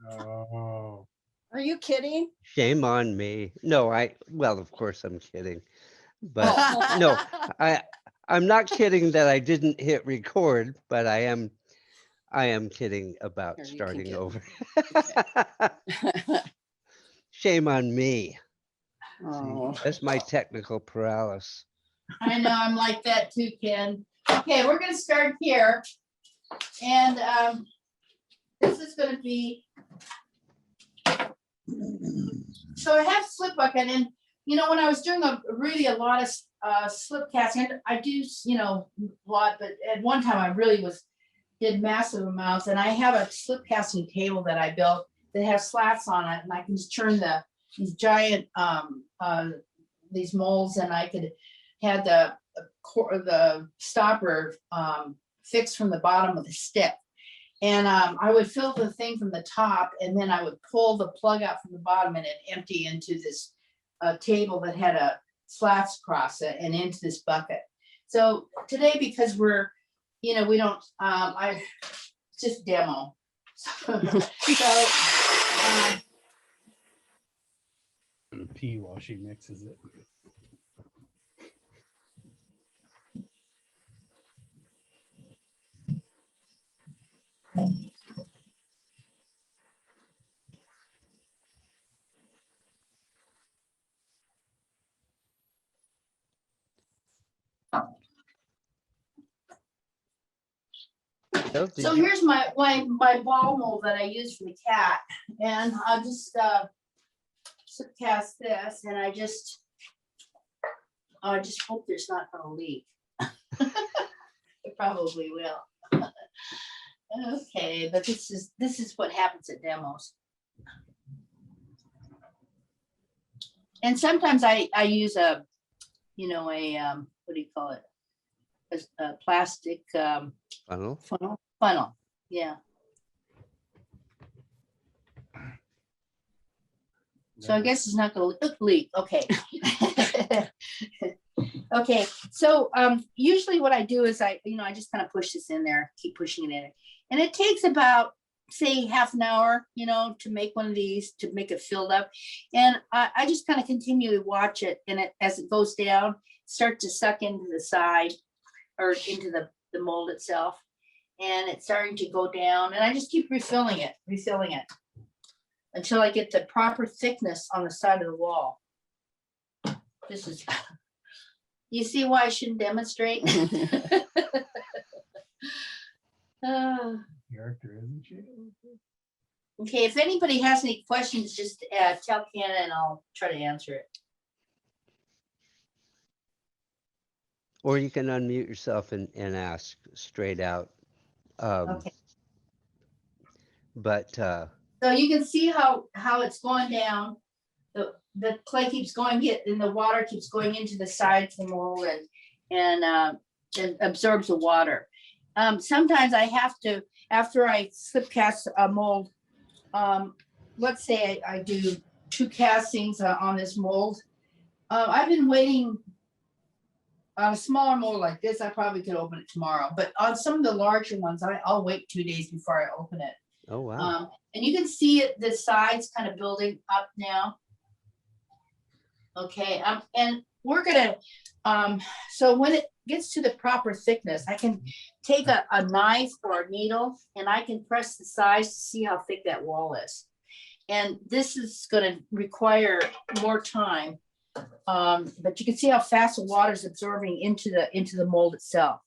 Oh, Are you kidding? Shame on me. No, well, of course I'm kidding. But no, Oh. I I'm not kidding that I didn't hit record, but I am kidding about Here, you can starting get over. Okay. Shame on me. See, Oh. that's my technical paralysis. I know, I'm like that too, Ken. Okay, we're gonna start here. And this is gonna be. So I have slip bucket, and you know, when I was doing really a lot of slip casting, I do, you know, a lot, but at one time I really did massive amounts, and I have a slip casting table that I built that has slats on it, and I can just turn these giant these molds, and I could had the stopper fixed from the bottom of the stick. And I would fill the thing from the top, and then I would pull the plug out from the bottom and it empty into this table that had a slats across it and into this bucket. So today, because we don't, I just demo. So gonna pee while she mixes it. So, So here's my ball mold that I use for the cat, and I'll just cast this, and I just hope there's not gonna leak. It probably will. Okay, but this is what happens at demos. And sometimes I use a what do you call it? A plastic funnel. funnel, yeah. So I guess it's not gonna leak, okay. Okay, so usually what I do is I just kind of push this in there, keep pushing it in. And it takes about, say, half an hour, to make one of these, to make it filled up. And I just kind of continually watch it, and as it goes down, start to suck into the side or into the mold itself. And it's starting to go down, and I just keep refilling it until I get the proper thickness on the side of the wall. This is, you see why I shouldn't demonstrate? Character, isn't she? Okay, if anybody has any questions, just tell Ken and I'll try to answer it. Or you can unmute yourself and ask straight out. Okay. But So you can see how it's going down. The clay keeps going, and the water keeps going into the sides of the mold, and it absorbs the water. Sometimes I have to, after I slip cast a mold, let's say I do 2 castings on this mold. I've been waiting. On a smaller mold like this, I probably could open it tomorrow. But on some of the larger ones, I'll wait 2 days before I open it. oh wow. And you can see it, the sides kind of building up now. Okay, and we're gonna, so when it gets to the proper thickness, I can take a knife or a needle, and I can press the sides to see how thick that wall is. And this is gonna require more time, but you can see how fast the water is absorbing into the mold itself.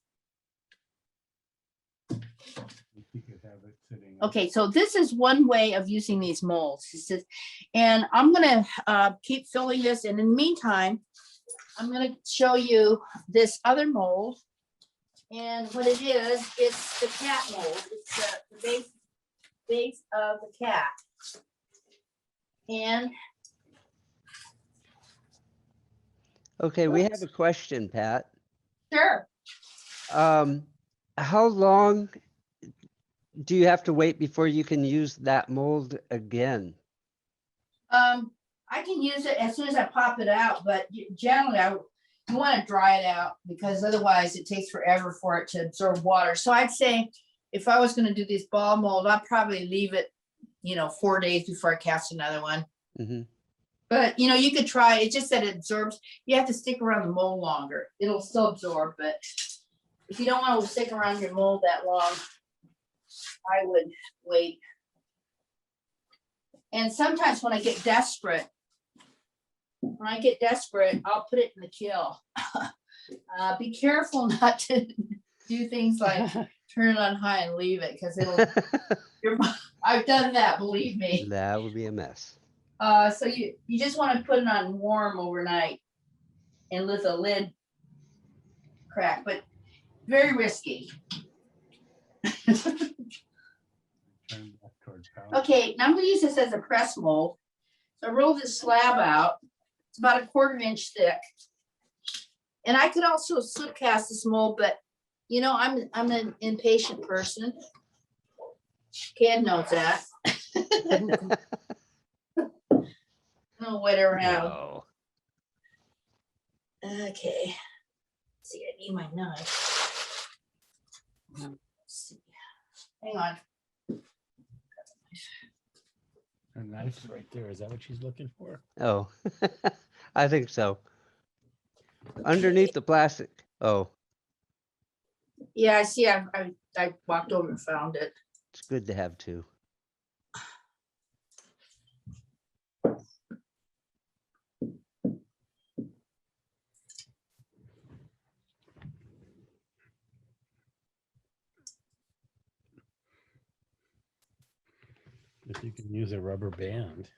You could have it sitting. Okay, so this is one way of using these molds. And I'm gonna keep filling this, and in the meantime, I'm gonna show you this other mold. And what it is, it's the cat mold. It's the base of the cat. And Okay, we have a question, Pat. sure, How long do you have to wait before you can use that mold again? I can use it as soon as I pop it out, but generally you want to dry it out, because otherwise it takes forever for it to absorb water. So I'd say if I was going to do this ball mold, I'd probably leave it 4 days before I cast another one. Hmm. But you could try, it's just that it absorbs, you have to stick around the mold longer. It'll still absorb, but if you don't want to stick around your mold that long, I would wait. And sometimes when I get desperate, I'll put it in the kill. Be careful not to do things like turn it on high and leave it, because I've done that, believe me. That would be a mess. So you just want to put it on warm overnight and let the lid crack, but very risky. Turn back toward power. Okay, now I'm gonna use this as a press mold. So I roll this slab out. It's about a 1/4 inch thick. And I could also slip cast this mold, but I'm an impatient person. Ken knows that. I'll wait around. No. Okay. Let's see, I need my knife. Let's see. Hang on. Her knife's right there. Is that what she's looking for? Oh, I think so. Underneath the plastic. Oh, Yeah, I see. I walked over and found it. it's good to have two. If you can use a rubber band.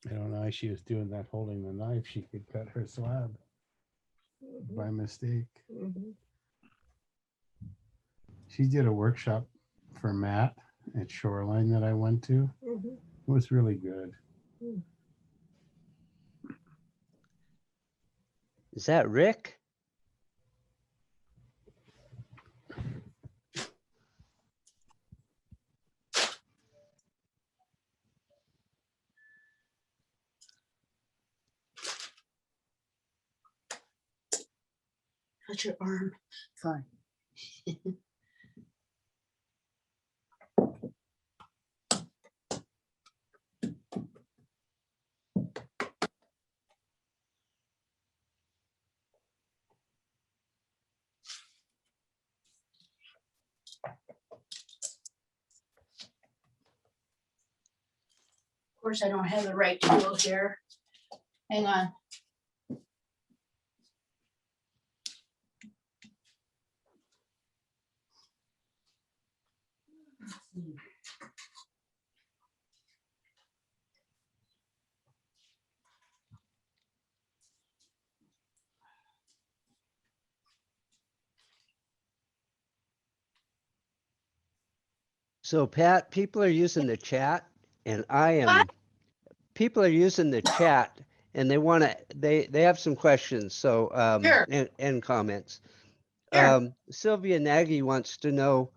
I don't know why she was doing that, holding the knife. She could cut her slab by mistake. She did a workshop for Matt at Shoreline that I went to. It was really good. Is that Rick? Touch your arm. Fine. Of course, I don't have the right tools here. Hang on. So Pat, people are using the chat and people are using the chat and they have some questions. So, Sure. and comments. Sure. Sylvia Nagy wants to know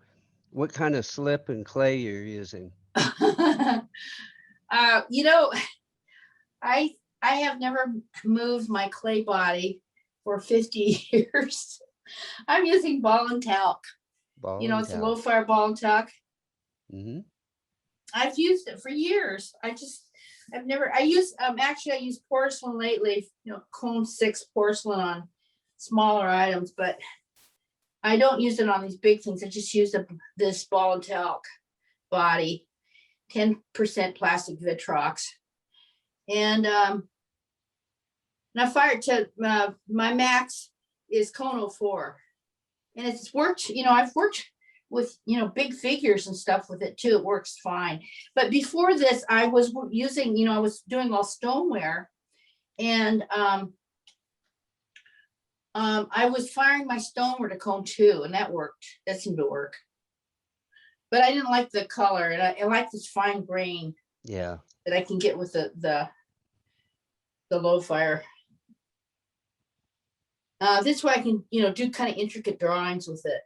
what kind of slip and clay you're using. I have never moved my clay body for 50 years. I'm using ball and talc. It's a low fire ball and talc. Mm-hmm. I've used it for years. I use porcelain lately, cone 6 porcelain on smaller items, but I don't use it on these big things. I just use this ball and talc body, 10% plastic Vitrox. And I fired to my max is cone 04. And it's worked, I've worked with, big figures and stuff with it too. It works fine. But before this, I was using, I was doing all stoneware, and I was firing my stoneware to cone 2, and that worked. That seemed to work. But I didn't like the color, and I like this fine grain. Yeah. That I can get with the low fire. This way I can, do kind of intricate drawings with it.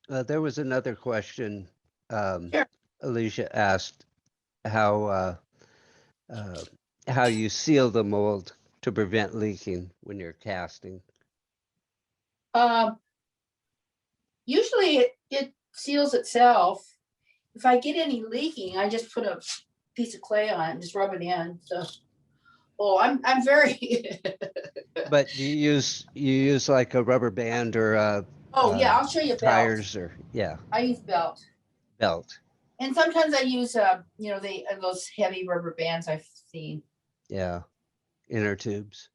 There was another question. Sure. Alicia asked how how you seal the mold to prevent leaking when you're casting. Um, usually it seals itself. If I get any leaking, I just put a piece of clay on it and just rub it in. So, oh, I'm very. But you use like a rubber band or Oh yeah, I'll show you belt. tires or yeah, I use belt, belt. and sometimes I use you know, those heavy rubber bands I've seen. Yeah, inner tubes.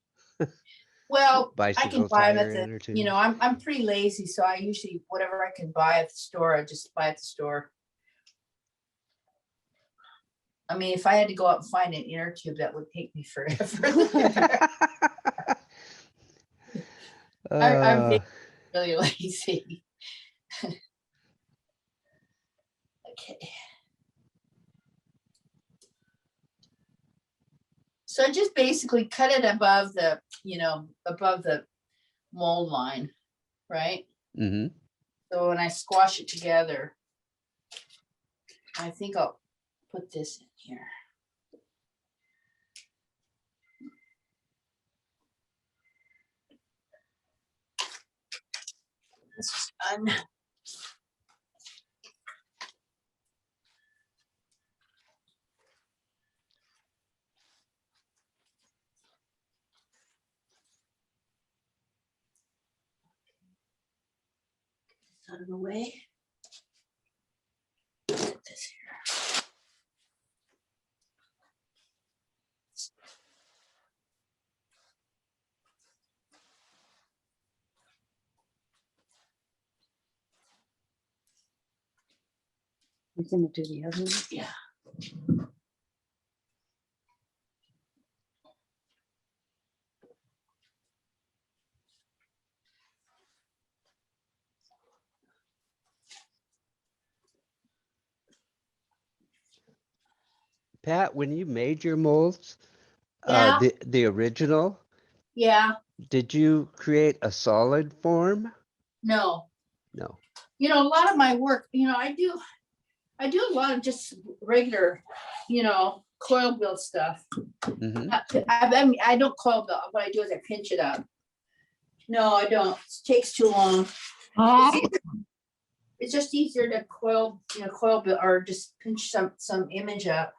Well, I Bicycle can buy them tire at the. inner You know, tubes. I'm pretty lazy, so I usually whatever I can buy at the store, I just buy at the store. I mean, if I had to go out and find an inner tube, that would take me forever. I'm Uh, really lazy. Okay. So I just basically cut it above the, you know, above the mold line, right? mhm. So when I squash it together, I think I'll put this in here. This is done. Out of the way. Put this here. You're gonna do the other one? Yeah. Pat, when you made your molds, Yeah. the original, Yeah. did you create a solid form? No. No. You know, a lot of my work, you know, I do a lot of just regular, you know, coil build stuff. Hmm. I don't coil build. What I do is I pinch it up. No, I don't. It takes too long. It's just easier to coil, you know, coil build or just pinch some image up.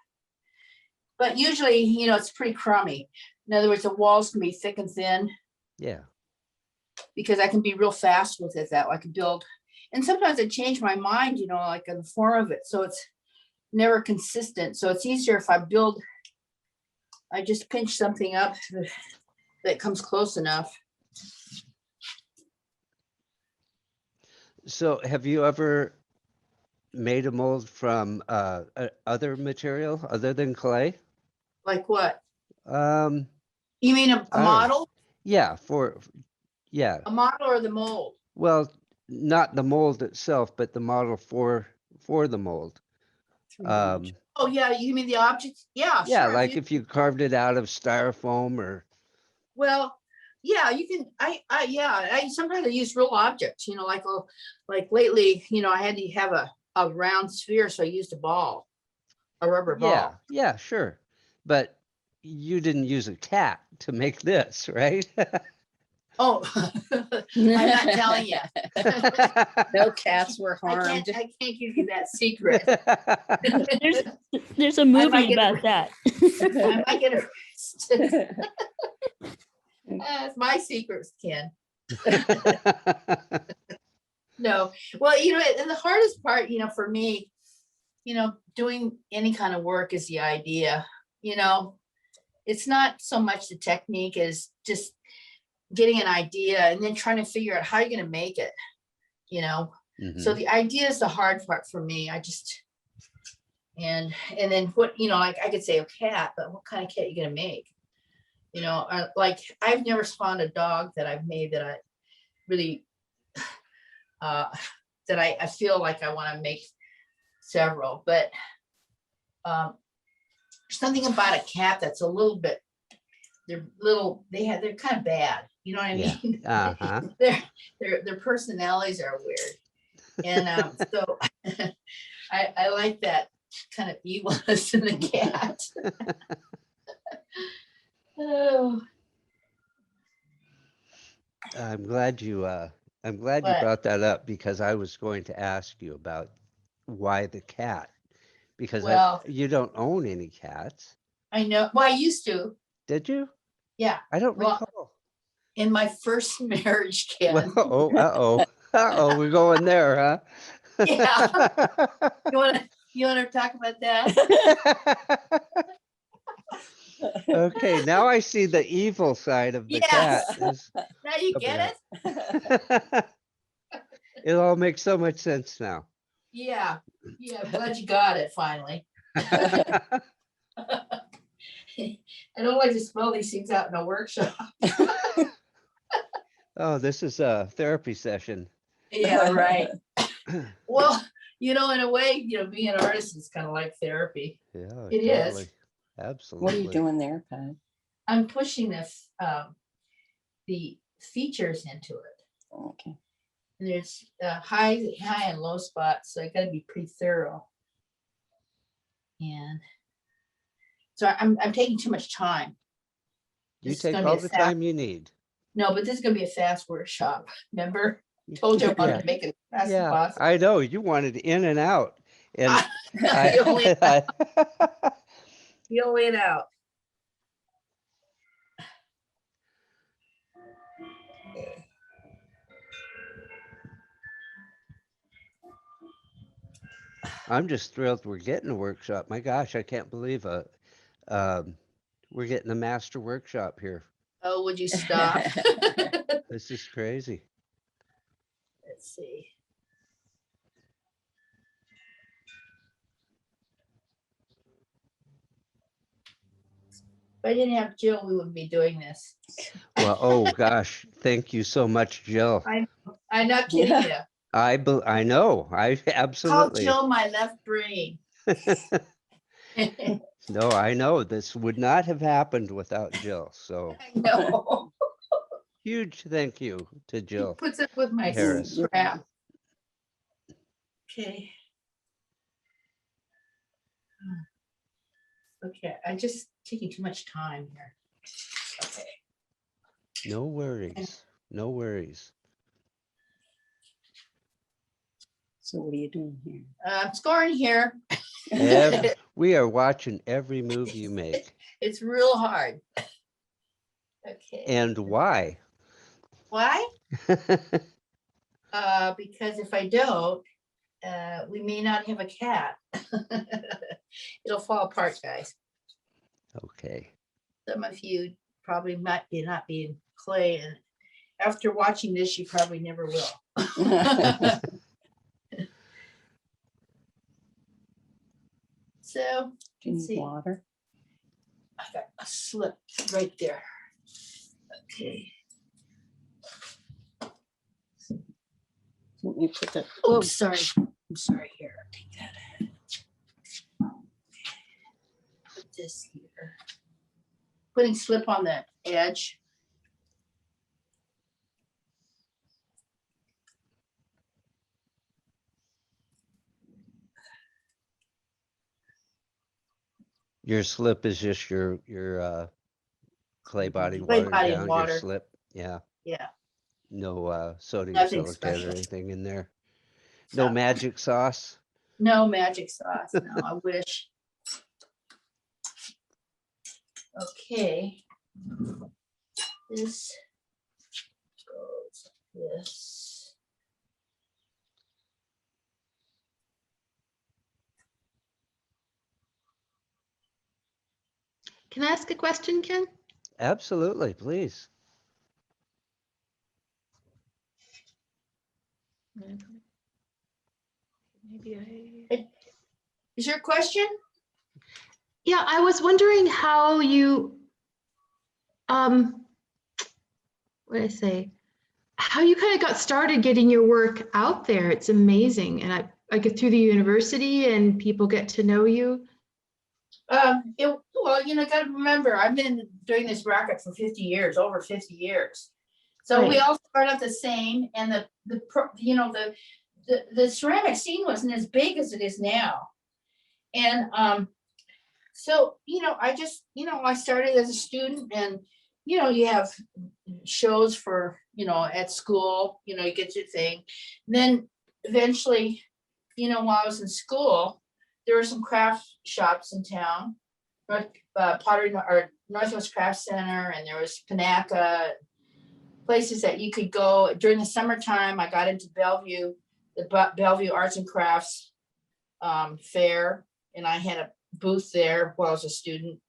But usually, you know, it's pretty crummy. In other words, the walls can be thick and thin Yeah. because I can be real fast with it that way. I can build. And sometimes I change my mind, you know, like in the form of it. So it's never consistent. So it's easier if I build, I just pinch something up that comes close enough. So have you ever made a mold from other material other than clay? Like what? Um, You mean a I don't know. model? Yeah, yeah. A model or the mold? Well, not the mold itself, but the model for the mold. Oh, yeah. You mean the object? Yeah, Yeah, sure. like if you carved it out of styrofoam or Well, yeah, you can, yeah, sometimes I use real objects, you know, like lately, you know, I had to have a round sphere, so I used a ball, a rubber yeah, ball. yeah, sure. But you didn't use a cat to make this, right? Oh, I'm not telling you. No cats were I harmed. can't give you that secret. There's a might movie get about that. I might get arrested. It's my secrets, Ken. No, well, you know, and the hardest part, you know, for me, you know, doing any kind of work is the idea, you know, it's not so much the technique as just getting an idea and then trying to figure out how you're going to make it, you know. So Mhm. the idea is the hard part for me. I just, and then what, you know, like I could say a cat, but what kind of cat are you going to make? You know, like I've never found a dog that I've made that I really, that I feel like I want to make several, but something about a cat that's a little bit, they're kind of bad. You know what I Yeah. mean? Uh-huh. Their personalities are weird. And so I like that kind of evilness in the cat. Oh, I'm glad you What? brought that up because I was going to ask you about why the cat, because Well, you don't own any cats, I know. Well, I used to. did you? Yeah. I don't Well, recall. in my first marriage, Well, Ken. we're going there, huh? Yeah. You wanna talk about that? Okay, now I see the evil side of the cat. Yes. Now you get it? It all makes so much sense now. Yeah. Yeah. I'm glad you got it finally. I don't like to spell these things out in a workshop. Oh, this is a therapy session. Yeah, right. Well, in a way, being an artist is kind of like therapy. Yeah, It is. totally. Absolutely. What are you doing there, Pat? I'm pushing the features into it. Okay. And there's high and low spots, so I got to be pretty thorough. And so I'm taking too much time. You This is take gonna be all a the fast- time you need. No, but this is gonna be a fast workshop. Remember, told you I wanted Yeah. to make it as fast as Yeah, possible. I know. You wanted in and out. And Feel it I, feel it out. I'm just thrilled we're getting a workshop. My gosh, I can't believe we're getting a master workshop here. Oh, would you stop? This is crazy. Let's see. If I didn't have Jill, we wouldn't be doing this. Well, oh gosh, thank you so much, Jill. I'm not kidding you. I know. I Call absolutely. Jill my left brain. No, I know this would not have happened without Jill. So I know. huge thank you to She Jill. puts up with my Harris. crap. Okay. Okay, I just taking too much time here. Okay. No worries. No worries. So what are you doing here? I'm scoring here. We are watching every move you make. It's real hard. Okay. And why? Why? Because if I don't, we may not have a cat. It'll fall apart, guys. Okay. Some of you probably might not be in clay, and after watching this, you probably never will. So Do you let's need see. water? I got a slip right there. Okay. Let me put that. Oh, sorry. I'm sorry. Here, I'll take that. Put this here. Putting slip on the edge. Your slip is just your clay body Clay water body down your water. slip. Yeah. Yeah. No sodium Nothing silicate special. or anything in there. No So- magic sauce. No magic sauce. No, I wish. Okay. This goes this. Can I ask a question, Ken? Absolutely, please. Maybe Is your question? Yeah, I was wondering how you, what did I say? How you kind of got started getting your work out there. It's amazing. And I get through the university and people get to know you. Well, gotta remember, I've been doing this racket for 50 years, over 50 years. So we Right. all start out the same, and the the ceramic scene wasn't as big as it is now. And so, I started as a student, and, you have shows for, at school, you get your thing. And then eventually, while I was in school, there were some craft shops in town, Pottery or Northwest Craft Center, and there was Panaca, places that you could go. During the summertime, I got into Bellevue, the Bellevue Arts and Crafts fair, and I had a booth there while I was a student.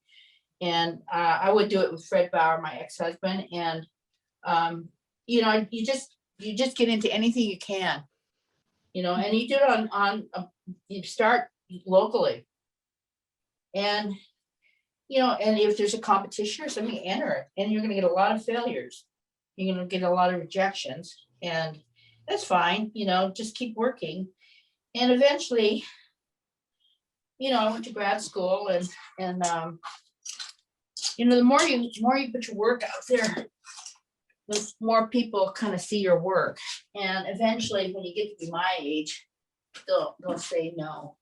And I would do it with Fred Bauer, my ex-husband, and you just get into anything you can, and you do it you start locally. And and if there's a competition or something, enter it, and you're gonna get a lot of failures. You're gonna get a lot of rejections, and that's fine, just keep working. And eventually, I went to grad school, and the more you put your work out there, the more people kind of see your work. And eventually, when you get to be my age, they'll say no.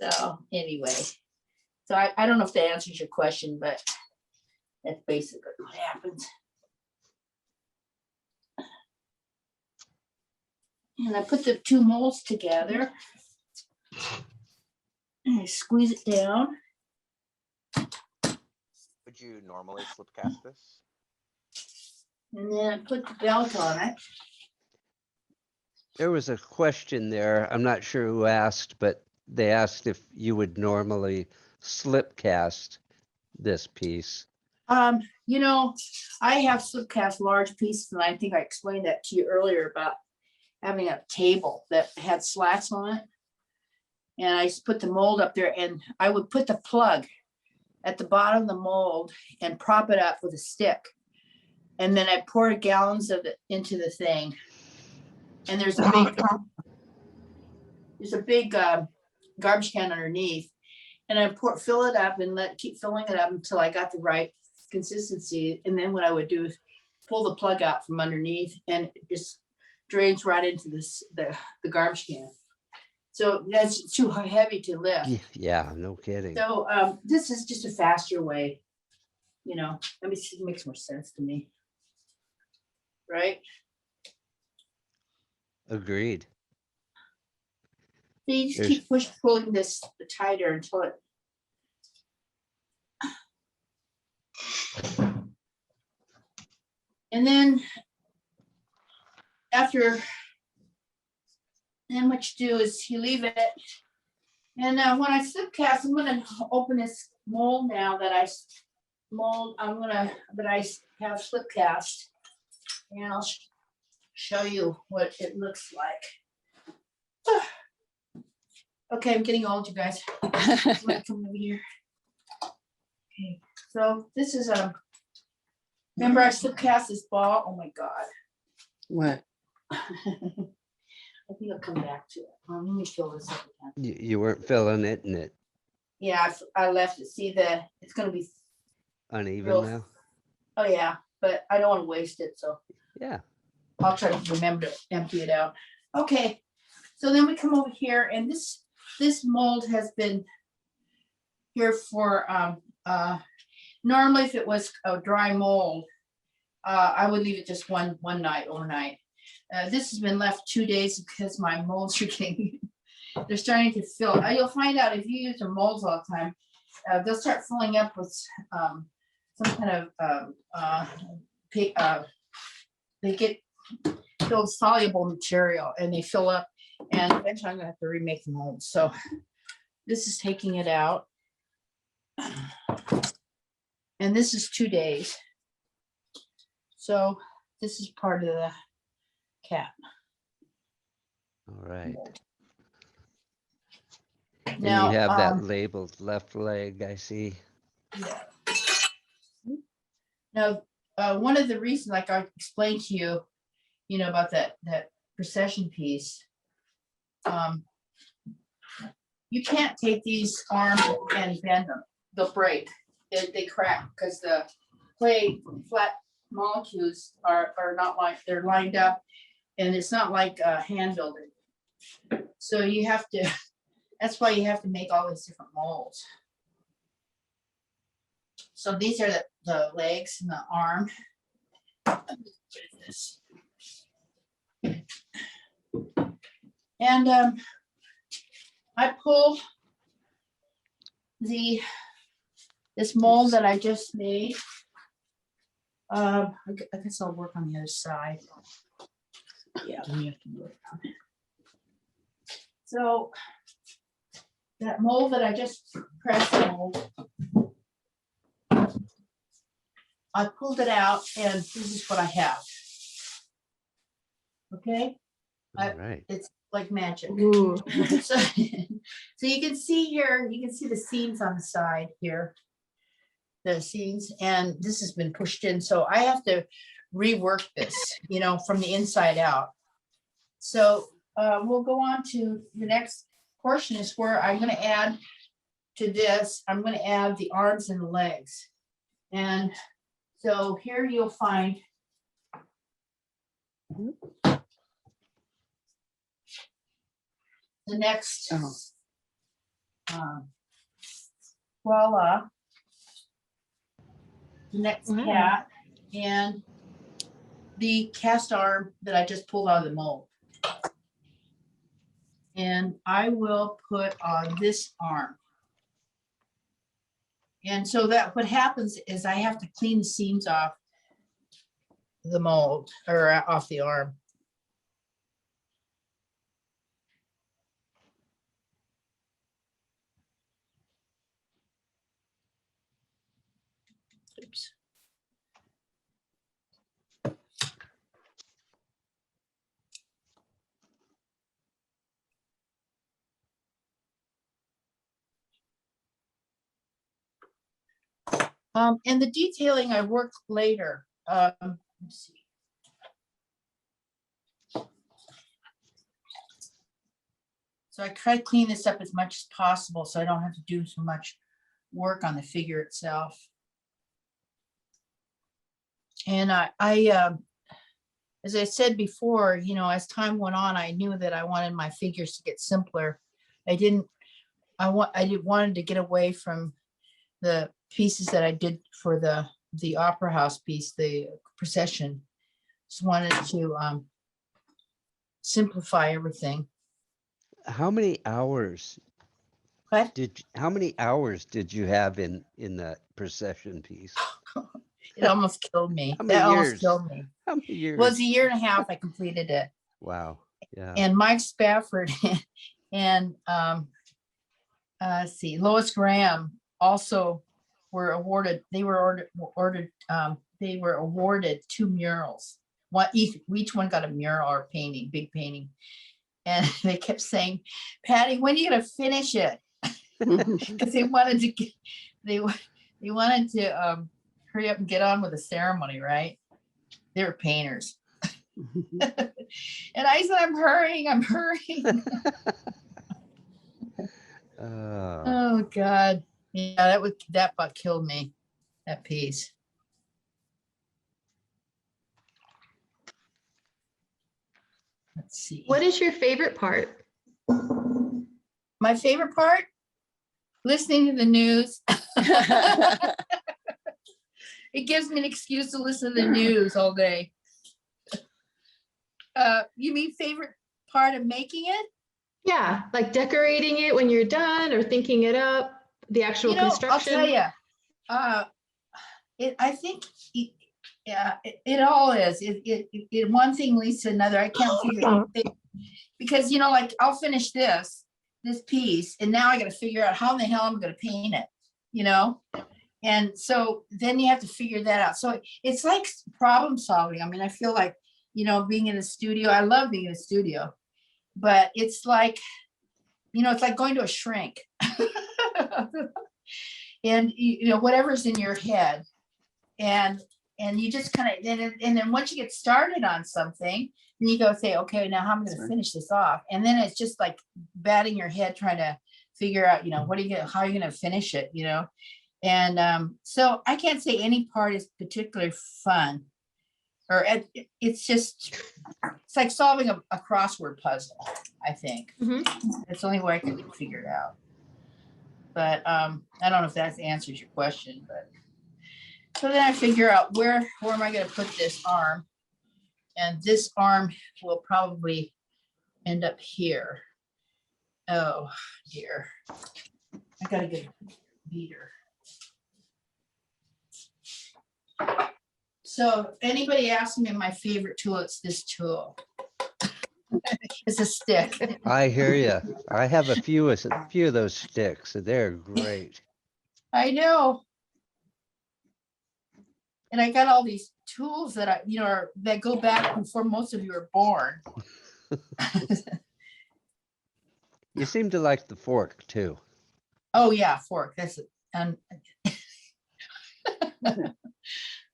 So anyway, so I don't know if that answers your question, but that's basically what happens. And I put the two molds together. And I squeeze it down. Would you normally slip cast this? And then I put the belt on it. There was a question there. I'm not sure who asked, but they asked if you would normally slip cast this piece. I have slip cast large pieces, and I think I explained that to you earlier about having a table that had slats on it. And I just put the mold up there, and I would put the plug at the bottom of the mold and prop it up with a stick. And then I pour gallons of it into the thing. And there's a big garbage can underneath. And I fill it up and keep filling it up until I got the right consistency. And then what I would do is pull the plug out from underneath, and it just drains right into the garbage can. So that's too heavy to lift. Yeah, no kidding. So this is just a faster way. Let me see, it makes more sense to me. Right? Agreed. So you just keep pulling this tighter until it. And then then what you do is you leave it. And when I slip cast, I'm gonna open this mold now that I have slip cast. And I'll show you what it looks like. Okay, I'm getting old, you guys. Somebody come over here. Okay, so this is remember I slip cast this ball? Oh my God. What? I think I'll come back to it. Let me fill this up again. You weren't filling it and it Yeah, I left it. See, it's gonna be, uneven Real- now? oh yeah, but I don't want to waste it, so Yeah. I'll try to remember to empty it out. Okay, so then we come over here, and this mold has been here for normally if it was a dry mold, I would leave it just one night overnight. This has been left 2 days because my molds are getting, they're starting to fill. You'll find out if you use your molds all the time, they'll start filling up with some kind of they get filled soluble material, and they fill up, and eventually I'm gonna have to remake the mold. So this is taking it out. And this is 2 days. So this is part of the cap. All right. And Now, you have that labeled left leg, I see. yeah. Now, one of the reasons, like I explained to you, about that procession piece, you can't take these arms and bend them. They'll break. They crack because the clay molecules are not like, they're lined up, and it's not like hand building. So you have to, that's why you have to make all these different molds. So these are the legs and the arm. And I pull this mold that I just made. I guess I'll work on the other side. Yeah, we have to work on it. So that mold that I just pressed mold, I pulled it out, and this is what I have. Okay, All right. it's like magic. Ooh. So, so you can see here, you can see the seams on the side here. The seams, and this has been pushed in, so I have to rework this, you know, from the inside out. So we'll go on to the next portion, is where I'm going to add to this. I'm going to add the arms and the legs. And so here you'll find the next voila, the next Wow. cat, and the cast arm that I just pulled out of the mold. And I will put on this arm. And so that what happens is I have to clean the seams off the mold, or off the arm. Oops. And the detailing I work later. Let's see. So I try to clean this up as much as possible, so I don't have to do so much work on the figure itself. And as I said before, you know, as time went on, I knew that I wanted my figures to get simpler. I wanted to get away from the pieces that I did for the opera house piece, the procession. Just wanted to simplify everything. How many hours What? how many hours did you have in the procession piece? It almost killed me. How many That almost years? killed me. How many years? Well, it's a year and a half I completed it. Wow. Yeah. And Mike Spafford and let's see, Lois Graham also were awarded. They were they were awarded 2 murals. Each one got a mural or painting, big painting. And they kept saying, "Patty, when are you gonna finish it?" Because they wanted to hurry up and get on with the ceremony, right? They were painters. And I said, I'm hurrying. Oh God. Yeah, that about killed me, that piece. Let's see. What is your favorite part? My favorite part? Listening to the news. It gives me an excuse to listen to the news all day. You mean favorite part of making it? Yeah, like decorating it when you're done, or thinking it up, the actual construction. I'll tell you, I think it all is. It one thing leads to another. I can't figure it, because like I'll finish this piece, and now I got to figure out how in the hell I'm going to paint it, and so then you have to figure that out. So it's like problem solving. I mean, I feel like being in a studio. I love being in a studio, but it's like it's like going to a shrink. And whatever's in your head, and you just kind of and then once you get started on something, then you go say, okay, now how am I going to finish this off? And then it's just like batting your head trying to figure out how are you going to finish it, and so I can't say any part is particularly fun. it's just, it's like solving a crossword puzzle, I think. Mhm. It's the only way I can figure it out. But I don't know if that answers your question, but. So then I figure out where am I gonna put this arm? And this arm will probably end up here. Oh dear. I gotta get a beater. So anybody asks me my favorite tool, it's this tool. It's a stick. I hear you. I have a few of those sticks, and they're great. I know. And I got all these tools that that go back before most of you were born. You seem to like the fork too. Oh yeah, fork. That's it. And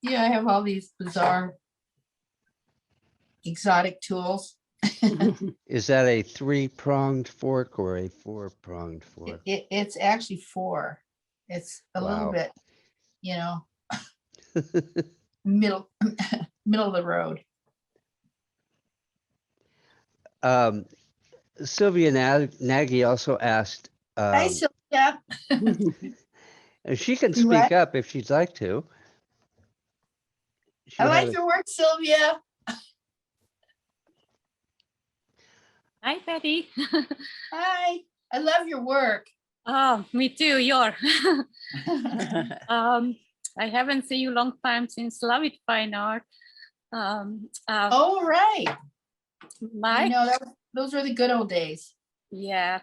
yeah, I have all these bizarre exotic tools. Is that a 3-pronged fork or a 4-pronged fork? It's actually 4. It's a little Wow. bit, middle of the road. Sylvia Nagy also asked, Hi, Sylvia. and she can You what? speak up if she'd like to. She I like had- your work, Sylvia. Hi, Patty. Hi. I love your work. Oh, me too. I haven't seen you long time since Love It Fine Art. Oh, right. My Those were the good old days. yeah,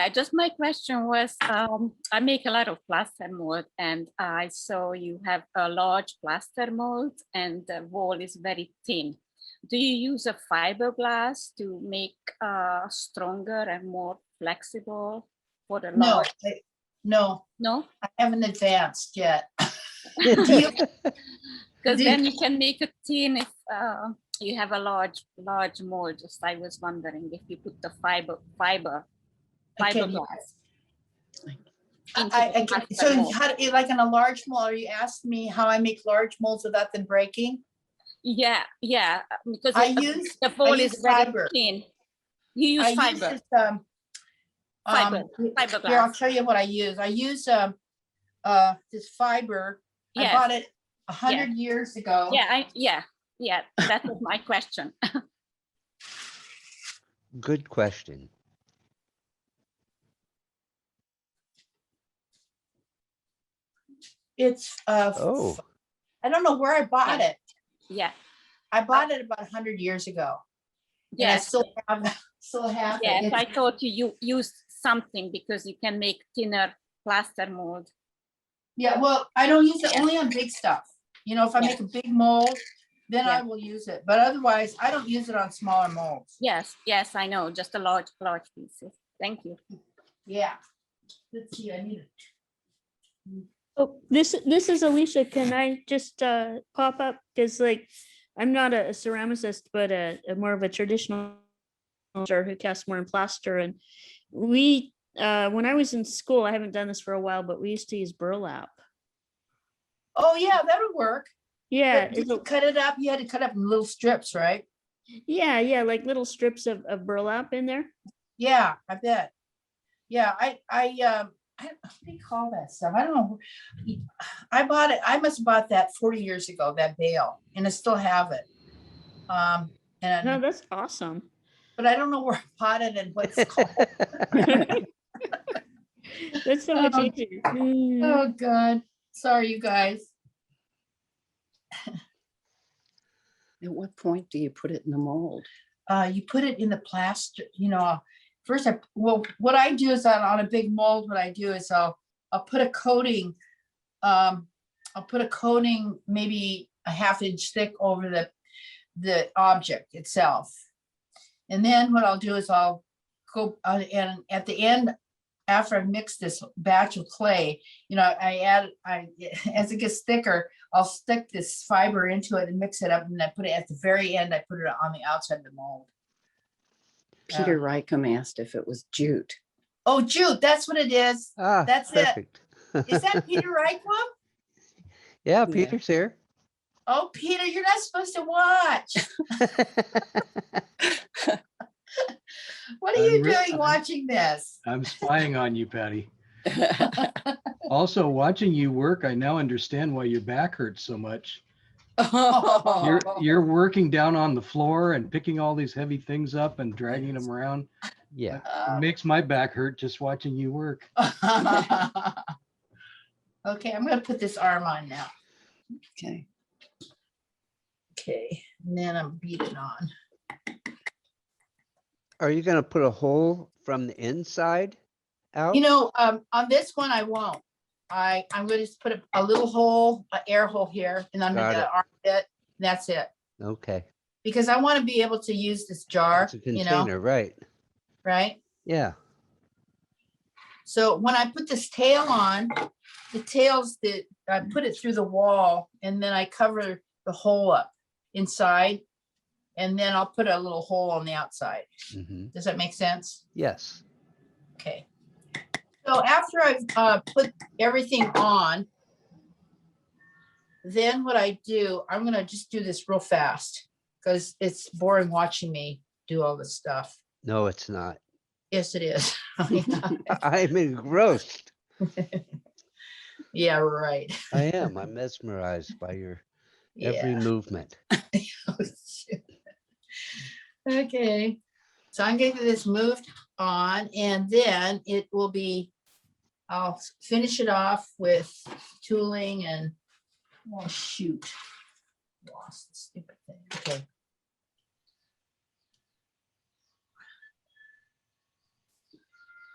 just my question was, I make a lot of plaster mold, and I saw you have a large plaster mold, and the wall is very thin. Do you use a fiberglass to make stronger and more flexible for the No, large? no, No, I haven't advanced yet. because Do- then you can make it thin if you have a large mold. Just I was wondering if you put the fiberglass. I can- into I the can, plaster so mold. how, like in a large mold, are you asking me how I make large molds without them breaking? Yeah, because I use the wall use is very fiber. thin. You use I use fiber. this, Fiber, here, I'll fiberglass. show you what I use. I use this fiber. I Yes. bought it 100 years ago. Yeah, that was my question. Good question. It's Oh, I don't know where I bought Yeah. it. Yeah, I bought it about 100 years ago. And I yes, still have yes. it. I thought you used something because you can make thinner plaster mold. Yeah, well, I don't use it Yeah. only on big stuff. If I Yeah. make a big mold, then Yeah. I will use it. But otherwise, I don't use it on smaller molds. Yes, I know. Just a large pieces. Thank you. Yeah. Let's see, I need it. Oh, this is Alicia. Can I just pop up? Because I'm not a ceramicist, but a more of a traditional who casts more in plaster. And we when I was in school, I haven't done this for a while, but we used to use burlap. Oh, yeah, that would work. Yeah, But did you cut it up? You had to cut up in little strips, right? yeah, like little strips of burlap in there. Yeah, I bet. Yeah, what do you call that stuff? I don't know. I bought it. I must have bought that 40 years ago, that bale, and I still have it. No, And that's awesome. but I don't know where I bought it and what it's called. That's so much Oh, easier. Mm. Oh, God. Sorry, you guys. At what point do you put it in the mold? You put it in the plaster, first what I do is on a big mold, what I do is I'll put a coating, maybe a 1/2 inch thick over the object itself. And then what I'll do is I'll go, and at the end, after I mix this batch of clay, as it gets thicker, I'll stick this fiber into it and mix it up, and I put it at the very end, I put it on the outside of the mold. Peter Rycom asked if it was jute. Oh, jute, that's what it is. That's it. perfect. Is that Peter Reichwam? Yeah, Yeah. Peter's here. Oh, Peter, you're not supposed to watch. What are you doing watching this? I'm spying on you, Patty. Also, watching you work, I now understand why your back hurts so much. You're working down on the floor and picking all these heavy things up and dragging them around. Yeah. It makes my back hurt just watching you work. Okay, I'm gonna put this arm on now. Okay. Okay, and then I'm beating on. Are you gonna put a hole from the inside out? You know, on this one, I won't. I'm gonna just put a little hole, an air hole here and under Got the it. armpit. That's it. Okay. Because I want to be able to use this jar, It's a you know, container, right? right? Yeah. So when I put this tail on, the tail's that I put it through the wall and then I cover the hole up inside. And then I'll put a little hole on the outside. Hmm. Does that make sense? Yes. Okay. So after I've put everything on, then what I do, I'm gonna just do this real fast because it's boring watching me do all this stuff. No, it's not. Yes, it is. I'm engrossed. Yeah, right. I am. I'm mesmerized by your every Yeah. movement. Okay. So I'm getting this moved on and then it will be, I'll finish it off with tooling and, oh, shoot. Lost the stupid thing. Okay.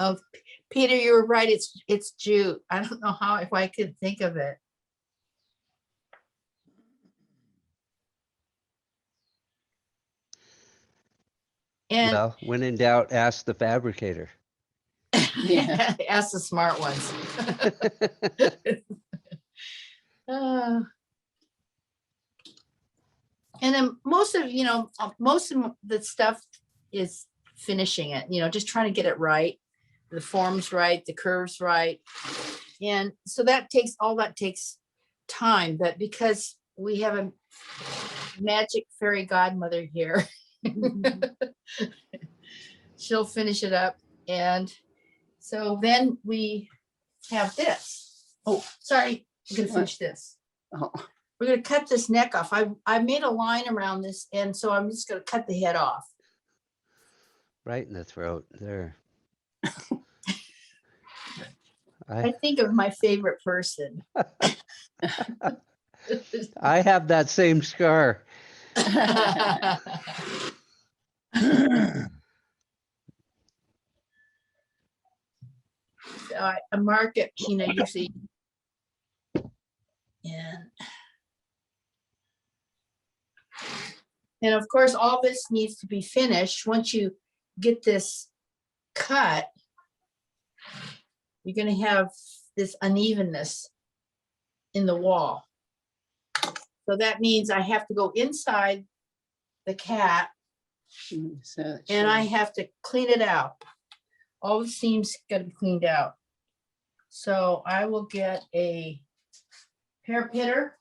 Oh, Peter, you were right. It's jute. I don't know how, if I could think of it. And Well, when in doubt, ask the fabricator. Yeah. ask the smart ones. And then most of the stuff is finishing it, just trying to get it right. The forms right, the curves right. And so that takes time, but because we have a magic fairy godmother here, she'll finish it up. And so then we have this. Oh, sorry, I'm gonna finish this. Oh, We're gonna cut this neck off. I made a line around this, and so I'm just gonna cut the head off. Right in the throat there. I think of my favorite person. I have that same scar. I mark it, usually. And of course, all this needs to be finished. Once you get this cut, you're gonna have this unevenness in the wall. So that means I have to go inside the cat so and I have to clean it out. All the seams gotta be cleaned out. So I will get a hair pitter.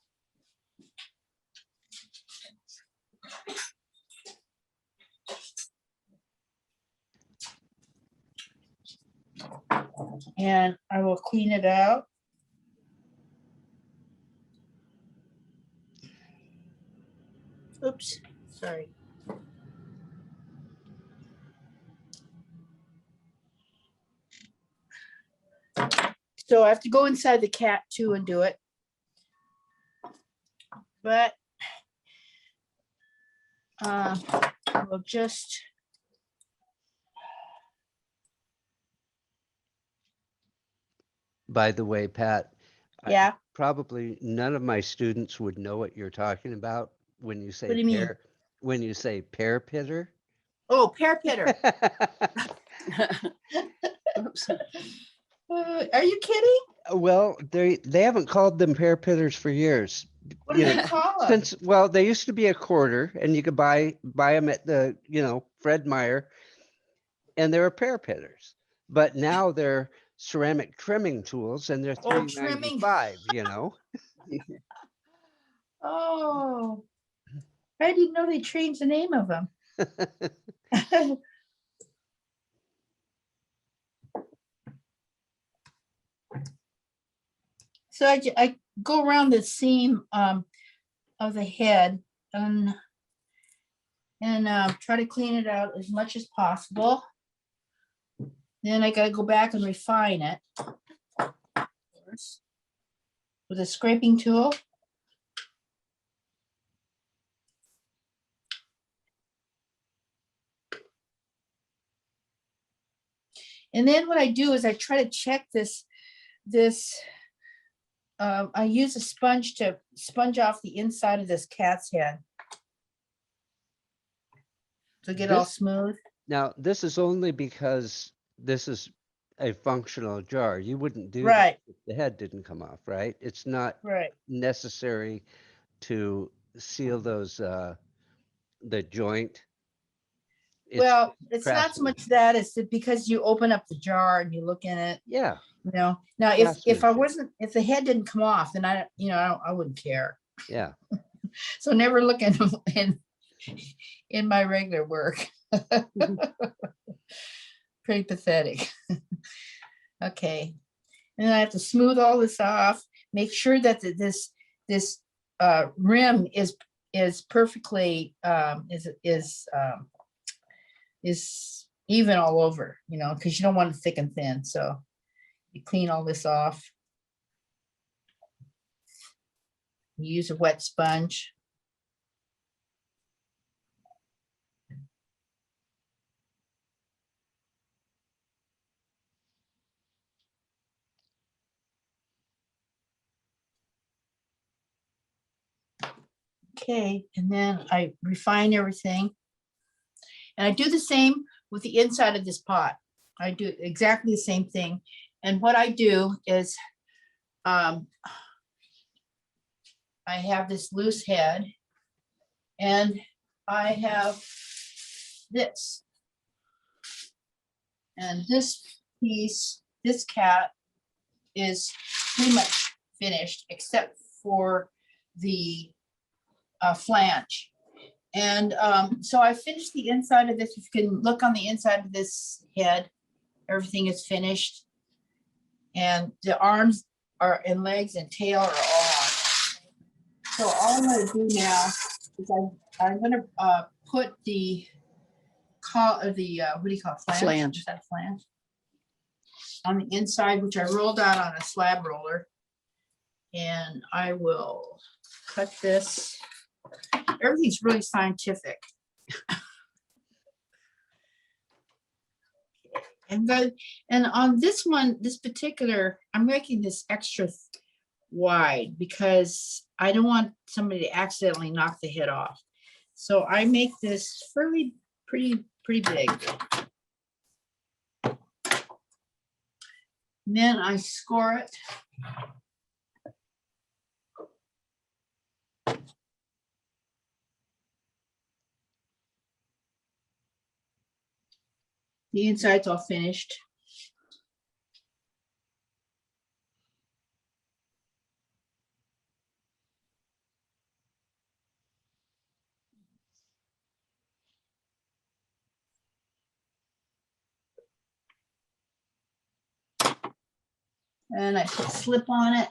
And I will clean it out. Oops, sorry. So I have to go inside the cat too and do it. But we'll just. By the way, Pat, Yeah. probably none of my students would know what you're talking about when you say What do you mean? when you say pear pitter. Oh, pear pitter. oops. Are you kidding? Well, they haven't called them pear pitters for years. What do You they know, call them? since, well, they used to be a quarter and you could buy them at the, Fred Meyer, and they were pear pitters. But now they're ceramic trimming tools and they're Oh, trimming. $3.95, Oh, I didn't know they changed the name of them. So I go around the seam of the head and try to clean it out as much as possible. Then I gotta go back and refine it with a scraping tool. And then what I do is I try to check this. I use a sponge to sponge off the inside of this cat's head to get all This- smooth. Now, this is only because this is a functional jar. You wouldn't do that Right, if the head didn't come off, right? It's not right. necessary to seal those, the joint. It's Well, it's not so craftsman- much that, it's that because you open up the jar and you look in it, Yeah, you know. Now, if I Craftsmanship. wasn't, if the head didn't come off, then I wouldn't care. yeah. So never look in my regular work. Pretty pathetic. Okay. And then I have to smooth all this off, make sure that this rim is perfectly is even all over, you know, because you don't want it thick and thin. So you clean all this off. You use a wet sponge. Okay, and then I refine everything. And I do the same with the inside of this pot. I do exactly the same thing. And what I do is I have this loose head and I have this. And this piece, this cat is pretty much finished except for the flange. And so I finished the inside of this. You can look on the inside of this head. Everything is finished. And the arms are and legs and tail are all on. So all I'm gonna do now is I'm gonna put the what do you call it? Flange. Is that a flange? On the inside, which I rolled out on a slab roller. And I will cut this. Everything's really scientific. And on this one, this particular, I'm making this extra wide because I don't want somebody to accidentally knock the head off. So I make this fairly pretty big. And then I score it. The inside's all finished. And I put slip on it.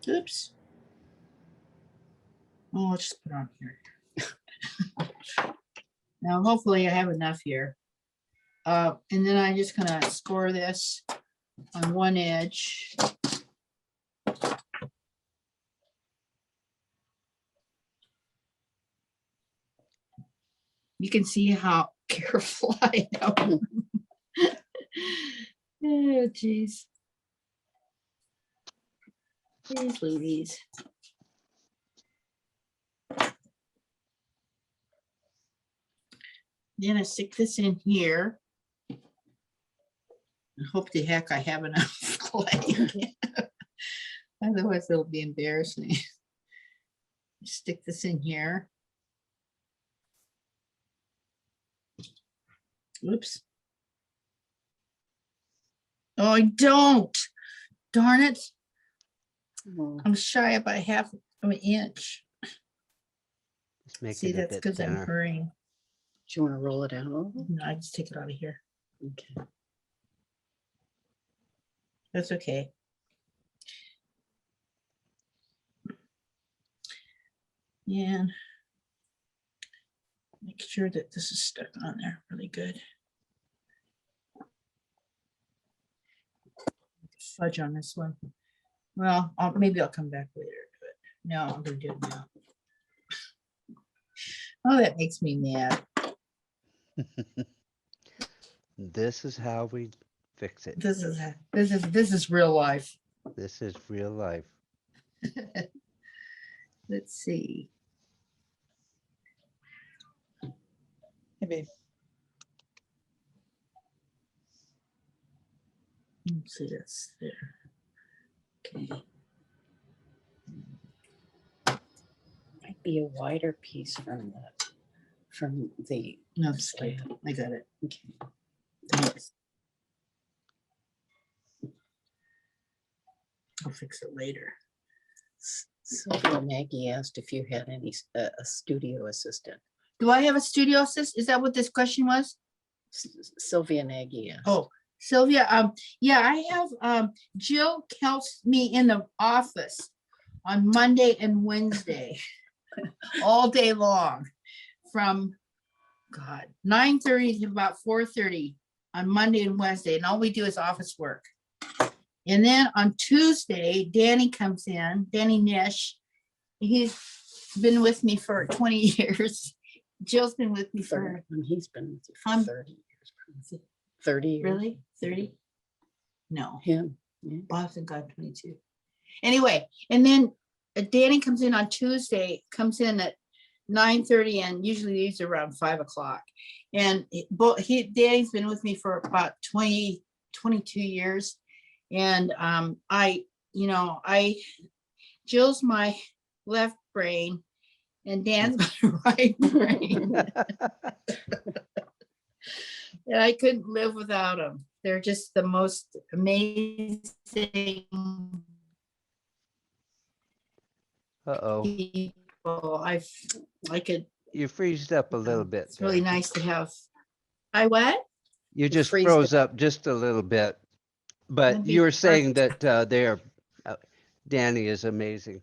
Oops. Oh, let's just put it on here. Now, hopefully I have enough here. And then I'm just gonna score this on one edge. You can see how careful I am. Oh, geez. Please, Louise. Then I stick this in here. And hope the heck I have enough clay. Otherwise it'll be embarrassing. Stick this in here. Oops. Oh, I don't. Darn it. Oh, I'm shy about half of an inch. Just make See, it a that's bit because I'm thinner. hurrying. do you want to roll it out a little? No, I just take it out of here. Okay. That's okay. And make sure that this is stuck on there really good. Fudge on this one. Well, maybe I'll come back later to it. No, I'm gonna do it now. Oh, that makes me mad. This is how we fix it. This is real life. This is real life. Let's see. Hey, babe. Let's see this there. Okay. Might be a wider piece from the No, it's like, I got it. okay. Thanks. I'll fix it later. Sylvia Nagy asked if you had any a studio assistant. Do I have a studio assist? Is that what this question was? Sylvia Nagy asked. Oh, Sylvia, yeah, I have, Jill helps me in the office on Monday and Wednesday, all day long, from, God, 9:30 to about 4:30 on Monday and Wednesday, and all we do is office work. And then on Tuesday, Danny comes in, Danny Nish. He's been with me for 20 years. Jill's been with me for, And he's been with you for Um, 30 years. Probably. 30 years. really, 30? No. Him. Yeah. Boston got 22. Anyway, and then Danny comes in on Tuesday, comes in at 9:30 and usually leaves around 5 o'clock. And Danny's been with me for about 22 years. And Jill's my left brain and Dan's my right brain. And I couldn't live without them. They're just the most amazing Uh-oh, people. you freezed up a little bit. It's really there. nice to have. I what? You just freezed froze it up just a little bit. But That'd be you were saying that Danny is amazing.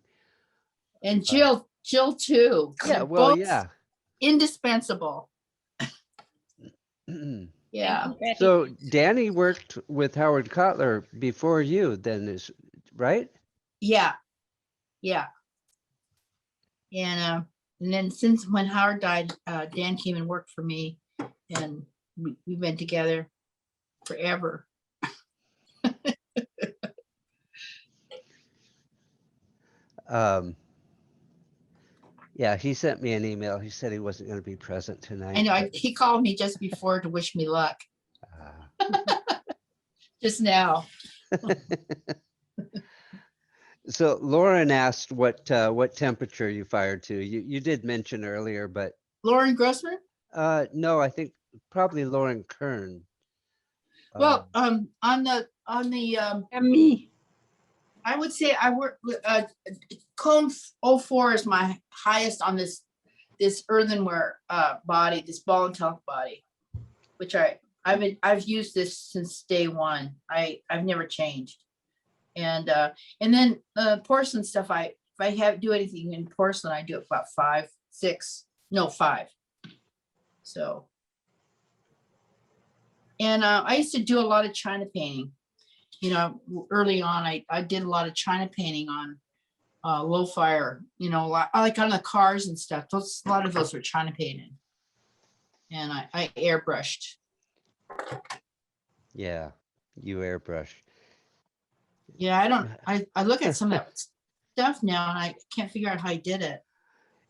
And Jill too. Yeah, They're well, both yeah. indispensable. Yeah. Thank you, Betty. So Danny worked with Howard Cutler before you then, is right? Yeah. And then since when Howard died, Dan came and worked for me, and we've been together forever. Yeah, he sent me an email. He said he wasn't going to be present tonight. I know, but, he called me just before to wish me luck, just now. So Lauren asked what temperature you fired to. You did mention earlier, but Lauren Grossman? no, I think probably Lauren Kern. Well, on the Me. I would say I work with cone 04 is my highest on this earthenware body, this ball and talc body, which I've used this since day one. I've never changed. And then porcelain stuff, if I do anything in porcelain, I do it about 5. So, and I used to do a lot of China painting. You know, early on, I did a lot of China painting on low fire, like on the cars and stuff. A lot of those were China painted. And I airbrushed. Yeah, you airbrush. Yeah, I look at some of that stuff now and I can't figure out how I did it.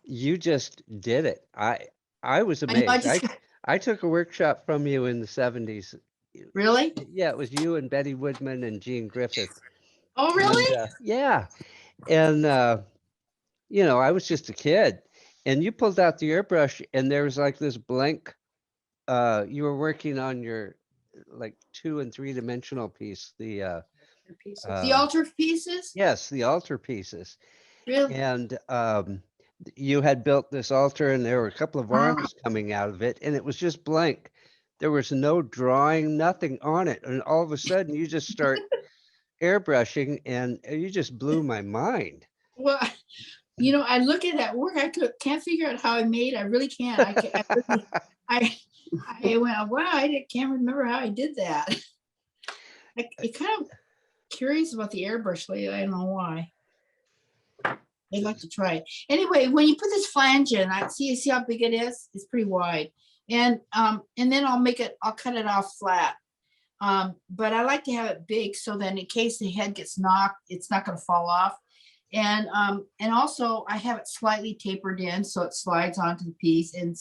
You just did it. I was I know, amazed. I took a workshop from you in the 70s. Really? Yeah, it was you and Betty Woodman and Jean Griffith. Oh, really? And, yeah. And, I was just a kid, and you pulled out the airbrush and there was like this blank, you were working on your like 2 and 3-dimensional piece, Pieces. The altar pieces? yes, the altar pieces. Really? And you had built this altar and there were a couple of arms coming out of it and it was just blank. There was no drawing, nothing on it. And all of a sudden you just start airbrushing and you just blew my mind. Well, I look at that work. Can't figure out how I made. I really can't. I went, wow, can't remember how I did that. I kind of curious about the airbrush lately. I don't know why. I'd like to try it. Anyway, when you put this flange in, see how big it is? It's pretty wide. And then I'll cut it off flat. But I like to have it big so then in case the head gets knocked, it's not going to fall off. And also I have it slightly tapered in so it slides onto the piece and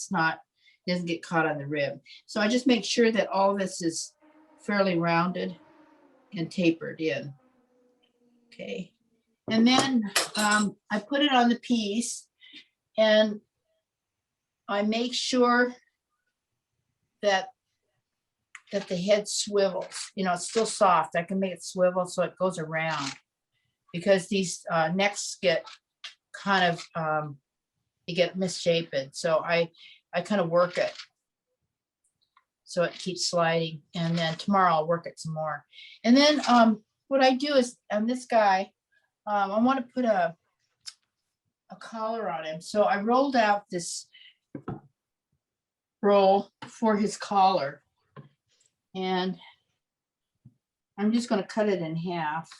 doesn't get caught on the rib. So I just make sure that all this is fairly rounded and tapered in. Okay. And then I put it on the piece and I make sure that the head swivels. It's still soft. I can make it swivel so it goes around because these necks get kind of, they get misshapen. So I kind of work it so it keeps sliding. And then tomorrow I'll work it some more. And then what I do is on this guy, I want to put a collar on him. So I rolled out this roll for his collar. And I'm just going to cut it in half.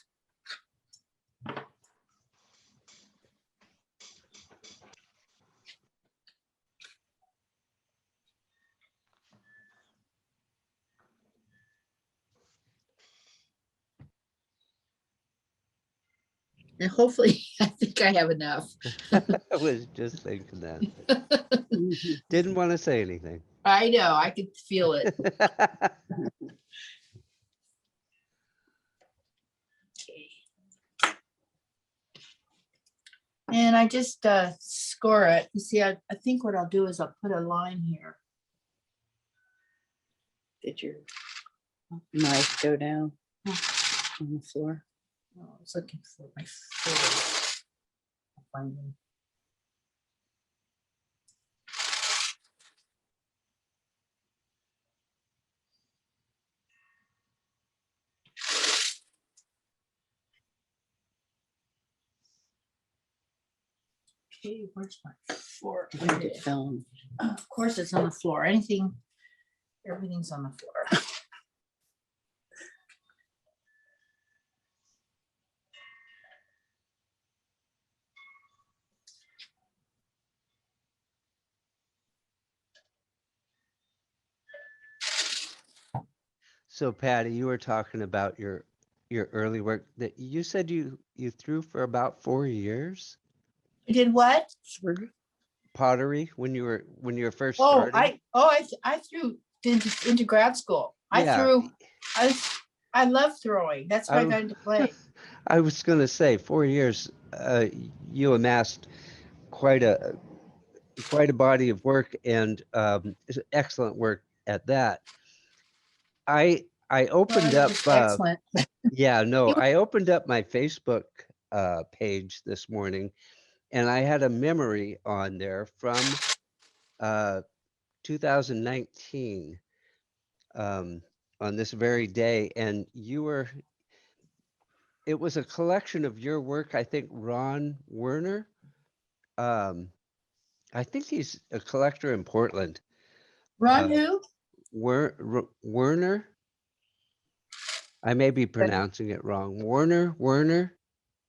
And hopefully, I think I have enough. I was just thinking that. Didn't want to say anything. I know, I could feel it. Okay. And I just score it. You see, I think what I'll do is I'll put a line here. Did your knife go down on the floor? Oh, I was looking for my foot. I'll find them. Okay, where's my fork? I think it fell. Of course, it's on the floor. Everything's on the floor. So Patty, you were talking about your early work that you said you threw for about 4 years. I did what? Pottery when you were first Oh, starting. I threw into grad school. Yeah. I love throwing. That's why I got into play. I was going to say 4 years. You amassed quite a body of work and excellent work at that. I opened Well, up. it's excellent. Yeah, no, I opened up my Facebook page this morning, and I had a memory on there from 2019 on this very day, and it was a collection of your work. I think Ron Werner. I think he's a collector in Portland. Ron who? Werner. I may be pronouncing it wrong. Werner.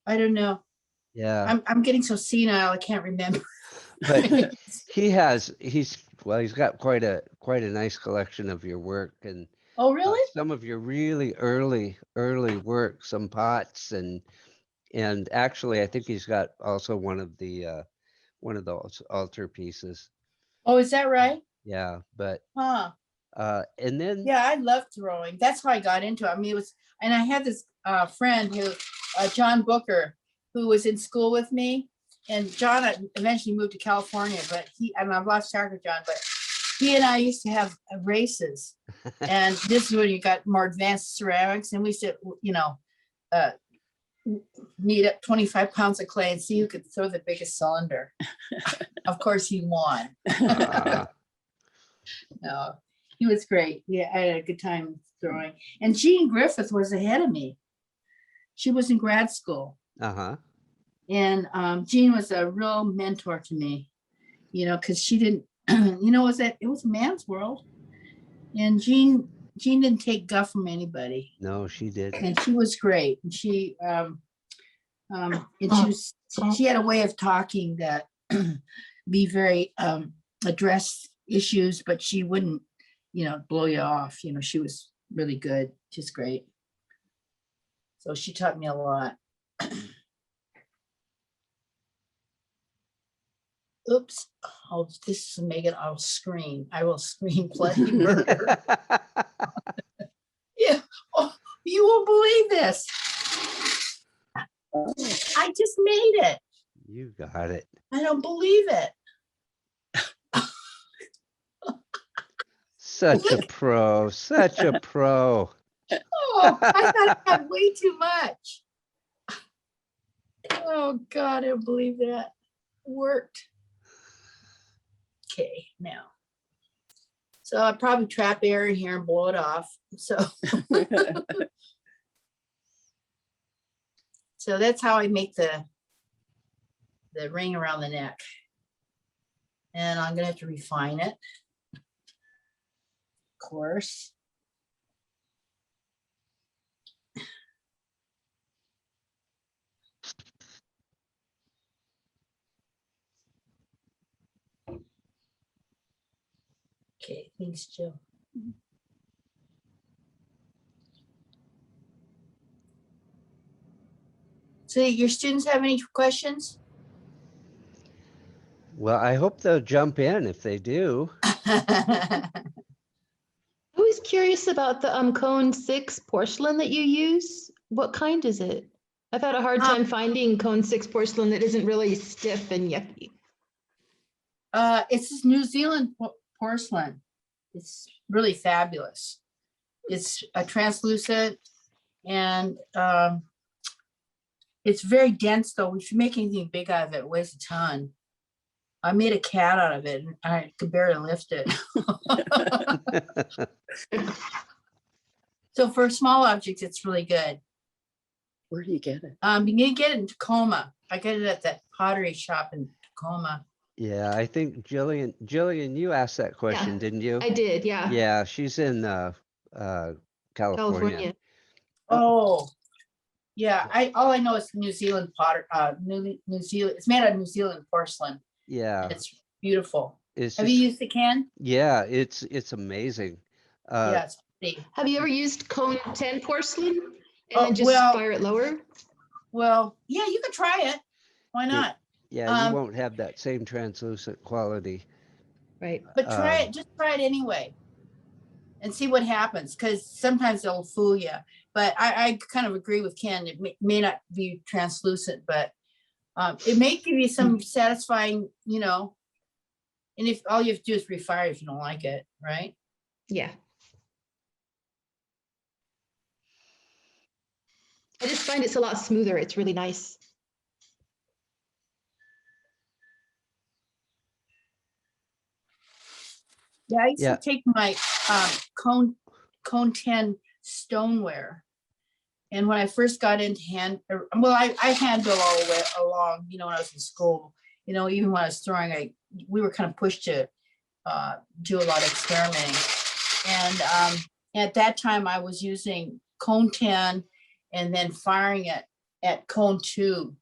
I don't know. Yeah. I'm getting so senile. I can't remember. But he's got quite a nice collection of your work and Oh, really? some of your really early work, some pots and actually I think he's got also one of those altar pieces. Oh, is that right? Yeah, but Huh. and then Yeah, I love throwing. That's how I got into it. I mean, and I had this friend who John Booker, who was in school with me. And John eventually moved to California, but I've lost track of John, but he and I used to have races. And this is when you got more advanced ceramics, and we used to, knead up 25 pounds of clay and see who could throw the biggest cylinder. Of course, he won. No, he was great. Yeah, I had a good time throwing. And Jean Griffith was ahead of me. She was in grad school. Uh-huh. And Jean was a real mentor to me, because she didn't, it was a man's world. And Jean didn't take guff from anybody. No, she did. And she was great. And she had a way of talking that be very address issues, but she wouldn't, blow you off. She was really good. She's great. So she taught me a lot. Oops. Oh, this is Megan. I will scream bloody murder. Yeah. Oh, you won't believe this. I just made it. You got it. I don't believe it. Such a pro, such a pro. Oh, I thought I had way too much. Oh God, I don't believe that. Worked. Okay, now. So I probably trap air in here and blow it off. So that's how I make the ring around the neck. And I'm gonna have to refine it. Of course. Okay, thanks, Jill. So your students have any questions? Well, I hope they'll jump in if they do. I was curious about the cone 6 porcelain that you use. What kind is it? I've had a hard time finding cone 6 porcelain that isn't really stiff and yucky. It's this New Zealand porcelain. It's really fabulous. It's a translucent and it's very dense though. If you make anything big out of it, it weighs a ton. I made a cat out of it and I could barely lift it. So for small objects, it's really good. Where do you get it? You can get it in Tacoma. I got it at that pottery shop in Tacoma. Yeah, I think Jillian, you asked that question, didn't you? I did, yeah. Yeah, she's in California. Oh, yeah. All I know is New Zealand New Zealand. It's made out of New Zealand porcelain. Yeah, It's beautiful. it's Have just, you used the can? yeah, it's amazing. Yeah, it's pretty. Have you ever used cone 10 porcelain and Oh, then just well- fire it lower? Well, yeah, you could try it. Why not? Yeah, you won't have that same translucent quality. Right. But try it. Just try it anyway, and see what happens. Because sometimes they'll fool you. But I kind of agree with Ken. It may not be translucent, but it may give you some satisfying, And if all you have to do is refire if you don't like it, right? Yeah. I just find it's a lot smoother. It's really nice. Yeah, I used Yeah. to take my cone 10 stoneware. And when I first got into I hand built all the way along, when I was in school, even when I was throwing, we were kind of pushed to do a lot of experimenting. And at that time I was using cone 10 and then firing it at cone 2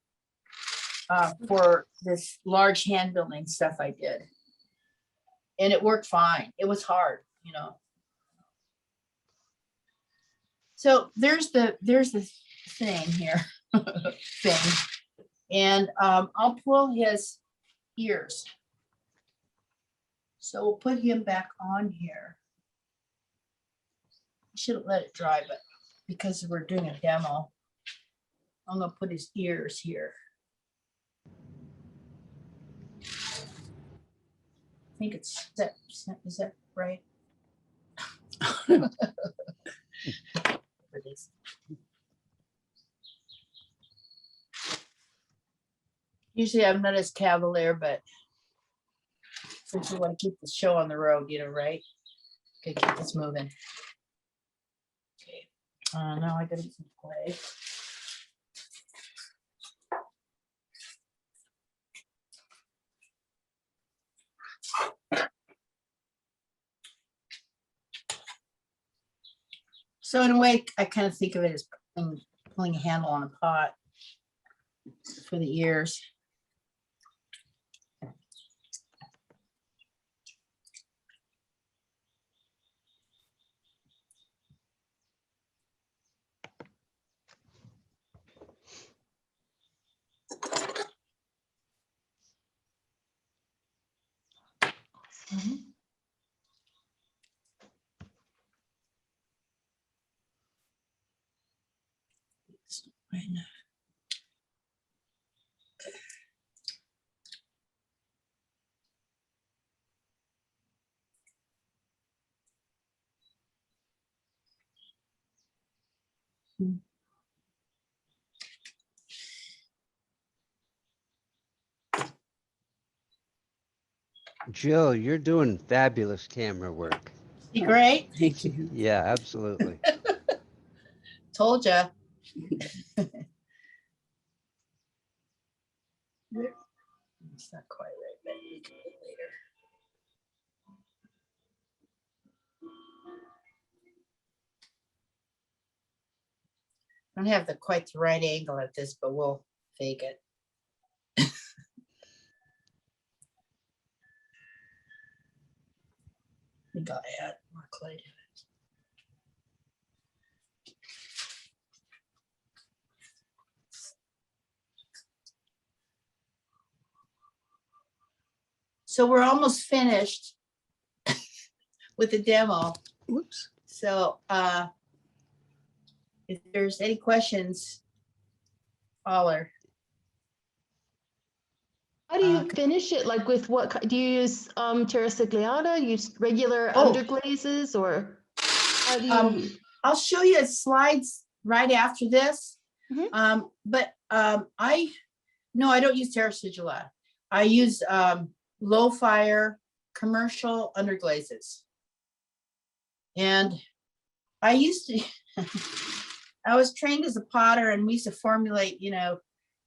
for this large hand building stuff I did. And it worked fine. It was hard, So there's the thing here, and I'll pull his ears. So we'll put him back on here. Shouldn't let it dry, but because we're doing a demo. I'm gonna put his ears here. I think it's that, is that right? It is. Usually I'm not as cavalier, but since we want to keep the show on the road, you know, right? Okay, keep this moving. Okay, now I gotta get some clay. So in a way, I kind of think of it as pulling a handle on a pot for the ears. Right now. Jill, you're doing fabulous camera work. You great? Thank you. Yeah, absolutely. Told ya. It's not quite right, but we can do it later. I don't have quite the right angle at this, but we'll fake it. We gotta add more clay to it. So we're almost finished with the demo. Whoops. So if there's any questions, holler. How do you finish it? Like with what, do you use terracotta, use regular Oh. underglazes, or how do you? I'll show you slides right after this. Mhm. But I don't use terracotta. I use low fire commercial underglazes. And I used to, I was trained as a potter, and we used to formulate, you know,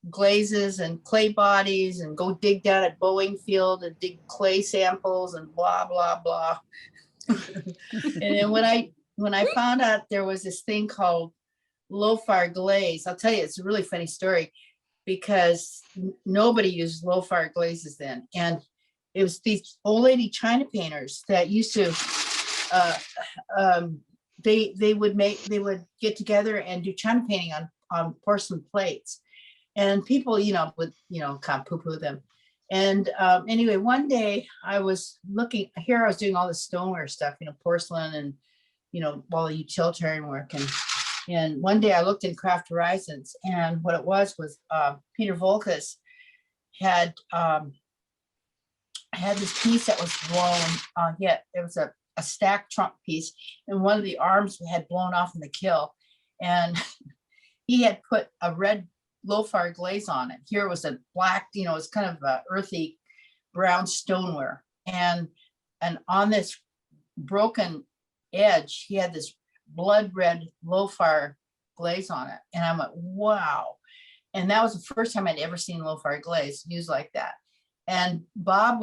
glazes and clay bodies and go dig down at Boeing Field and dig clay samples and blah, blah, blah. And then when I found out there was this thing called low fire glaze, I'll tell you, it's a really funny story, because nobody used low fire glazes then. And it was these old lady China painters that used to, they would get together and do China painting on porcelain plates. And people, you know, would, you know, kind of poo-poo them. And anyway, one day I was looking, here I was doing all this stoneware stuff, you know, porcelain and, you know, all the utilitarian work. And one day I looked in Craft Horizons, and what it was Peter Volkas had this piece that was blown. It was a stack trunk piece, and one of the arms had blown off in the kill. And he had put a red low fire glaze on it. Here was a black, you know, it's kind of a earthy brown stoneware. And on this broken edge, he had this blood red low fire glaze on it. And I'm like, wow. And that was the first time I'd ever seen low fire glaze used like that. And Bob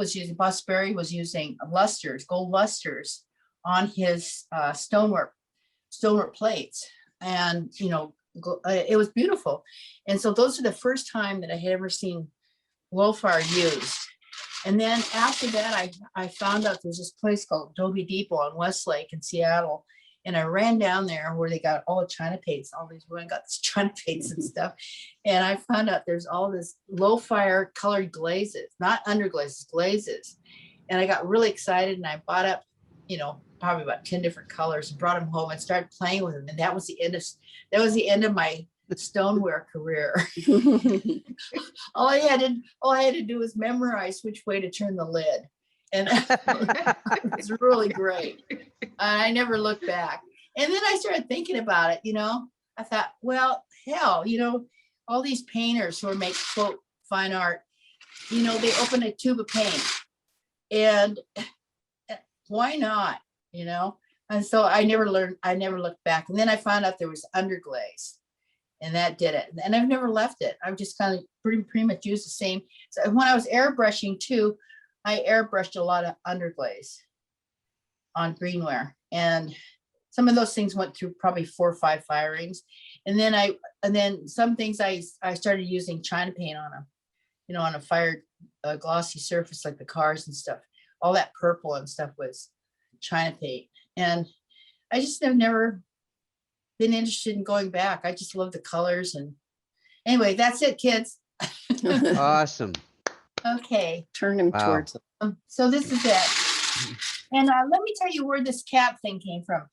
Sperry was using lusters, gold lusters on his stoneware plates. And, you know, it was beautiful. And so those are the first time that I had ever seen low fire used. And then after that, I found out there's this place called Adobe Depot on Westlake in Seattle. And I ran down there where they got all the China paints, all these women got this China paints and stuff. And I found out there's all this low fire colored glazes, not underglazes, glazes. And I got really excited, and I bought up, you know, probably about 10 different colors, and brought them home and started playing with them. And that was the end of my stoneware career. All I had to do was memorize which way to turn the lid. And it was really great. I never looked back. And then I started thinking about it, I thought, well, hell, all these painters who make quote fine art, they open a tube of paint, and why not, And so I never looked back. And then I found out there was underglaze, and that did it. And I've never left it. I've just kind of pretty much used the same. So when I was airbrushing too, I airbrushed a lot of underglaze on greenware, and some of those things went through probably 4 or 5 firings. And then some things I started using China paint on them, on a fired glossy surface like the cars and stuff. All that purple and stuff was China paint. And I just have never been interested in going back. I just love the colors. And anyway, that's it, kids. Awesome. Okay. Turn him Wow. towards. So this is it. And let me tell you where this cat thing came from.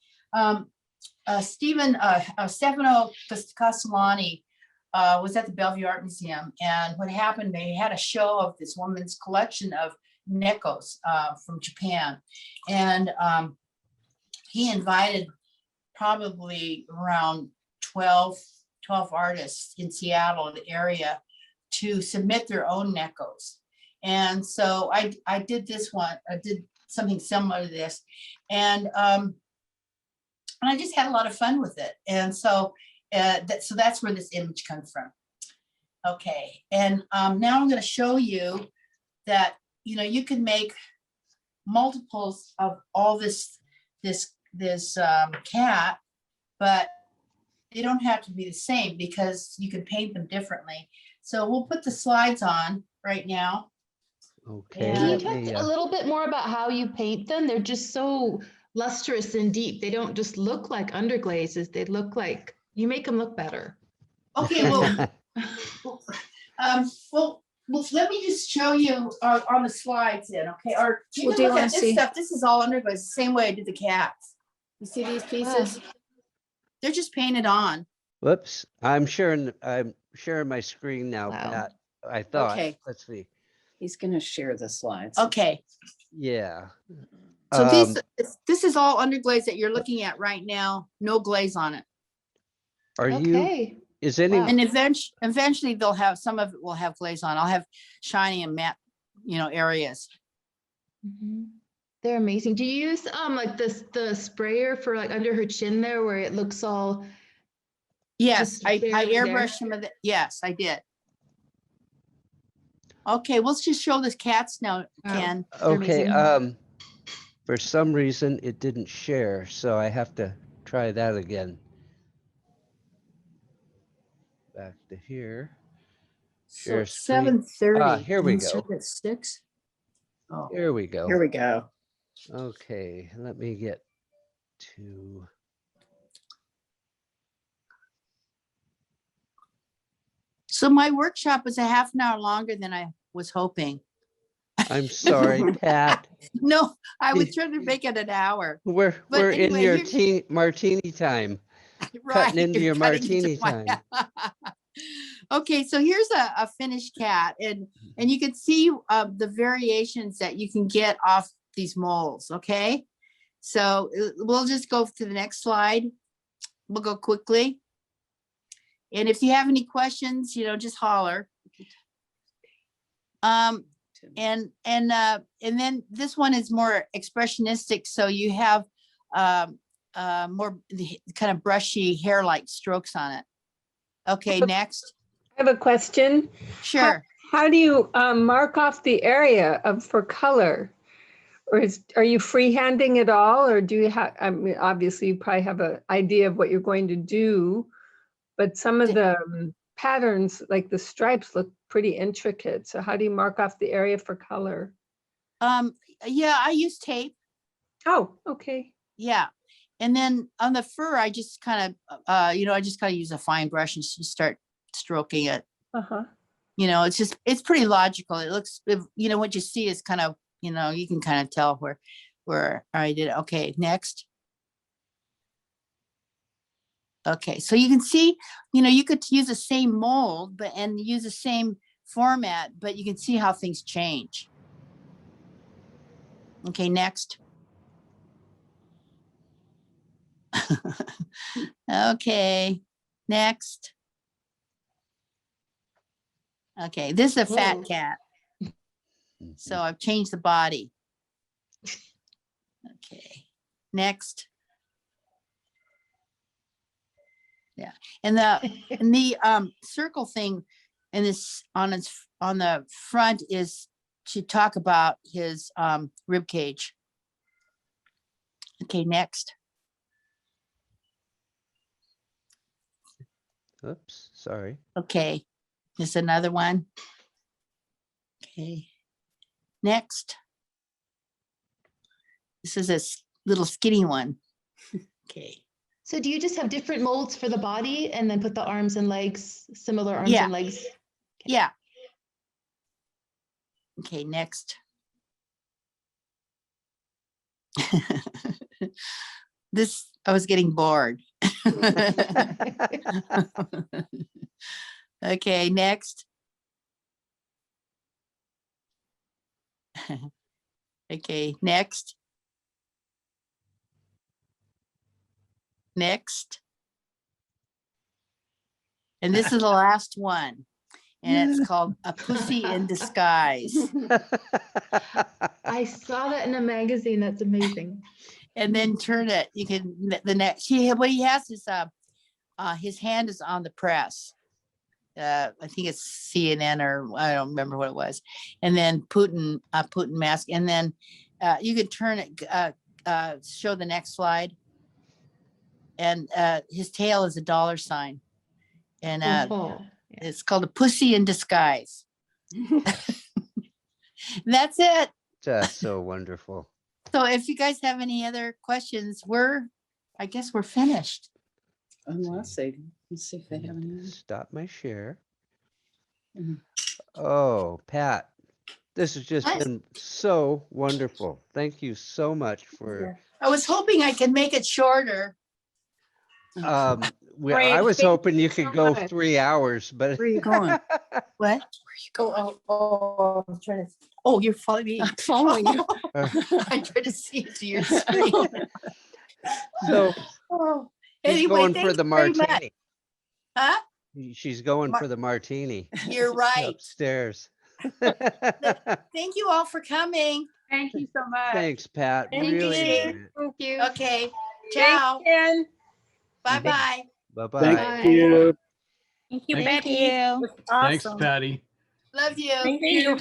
Stefano Castellani was at the Bellevue Art Museum. And what happened, they had a show of this woman's collection of nekos from Japan. And he invited probably around 12 artists in Seattle, the area, to submit their own nekos. And so I did this one. I did something similar to this. And I just had a lot of fun with it. And so so that's where this image comes from. Okay, and now I'm going to show you that you can make multiples of all this cat, but they don't have to be the same because you can paint them differently. So we'll put the slides on right now. Okay. Can you let talk me, a little bit more about how you paint them? They're just so lustrous and deep. They don't just look like underglazes. They look like, you make them look better. Okay, well, let me just show you on the slides then, okay? Or you Well, can do you look wanna at this see- stuff. This is all underglaze, the same way I did the cats. You see these pieces? They're just painted on. Whoops, I'm sharing my screen now, Wow. Pat. I thought, Okay. let's see. He's gonna share the slides. Okay, Yeah. so this is all underglaze that you're looking at right now. No glaze on it. Are you, Okay. is any, Wow. And eventually they'll have, some of it will have glaze on. I'll have shiny and matte, areas. Mhm. They're amazing. Do you use like the sprayer for like under her chin there where it looks all? Yes, Just I barely there. airbrushed some of the, yes, I did. Okay, let's just show the cats now, Wow. Ken. They're okay, amazing. for some reason it didn't share, so I have to try that again. Back to here. So Share it's screen. 7:30. Here we and go. start at 6. Oh, Here we go. Here we go. Okay, let me get to, so my workshop was a half an hour longer than I was hoping. I'm sorry, Pat. No, I was trying to make it an hour. We're But in anyway, your here's- martini time. Right, Cutting into you're your cutting into martini my- time. Okay, so here's a finished cat, and you can see the variations that you can get off these molds. Okay, so we'll just go to the next slide. We'll go quickly, and if you have any questions, just holler. And then this one is more expressionistic, so you have more kind of brushy hair-like strokes on it. Okay, next. I have a question. Sure. How do you mark off the area for color? Or are you freehanding it all, or do you have, I mean, obviously you probably have an idea of what you're going to do, but some of the patterns, like the stripes, look pretty intricate. So how do you mark off the area for color? Yeah, I use tape. Oh, okay. Yeah. And then on the fur, I just kind of, use a fine brush and just start stroking it. Uh-huh. It's pretty logical. It looks, what you see is kind of, you can kind of tell where I did it. Okay, next. Okay, so you can see, you could use the same mold, and use the same format, but you can see how things change. Okay, next. Okay, next. Okay, this is a fat Whoa. cat. So I've changed the body. Okay, next. Yeah, and the circle thing and this on the front is to talk about his rib cage. Okay, next. Oops, sorry. Okay, there's another one. Okay, next. This is a little skinny one. Okay. So do you just have different molds for the body and then put the arms and legs, similar arms Yeah. and legs? Yeah. Okay, next. This, I was getting bored. Okay, next. Okay, next. Next. And this is the last one. And it's called A Pussy in Disguise. I saw that in a magazine. That's amazing. And then turn it. You can the next. What he has is his hand is on the press. I think it's CNN or I don't remember what it was. And then Putin mask. And then you could turn it. Show the next slide. And his tail is a $sign. And Oh, it's called A Pussy in Disguise. That's it. That's so wonderful. So if you guys have any other questions, I guess we're finished. Unless they, let's see if they have any. Stop my share. Mhm. Oh, Pat, this has just What? been so wonderful. Thank you so much for, I was hoping I could make it shorter. I Great, was thank hoping you so could go much. 3 hours, but Where are you going? What? I'm trying to. Oh, you're following me. I'm following you. I'm trying to see into your screen. so Oh, she's anyway, going for thanks the very much. martini. Huh? She's going Mar- for the martini You're right. upstairs. Thank you all for coming. Thank you so much. Thanks, Pat. Thank Really you. enjoyed it. thank you. Okay. Ciao. Ken. Bye-bye. Bye-bye. Thank you. Thank you, Thank Betty. you. It was Thanks, awesome. Patty. Love you. Thank you.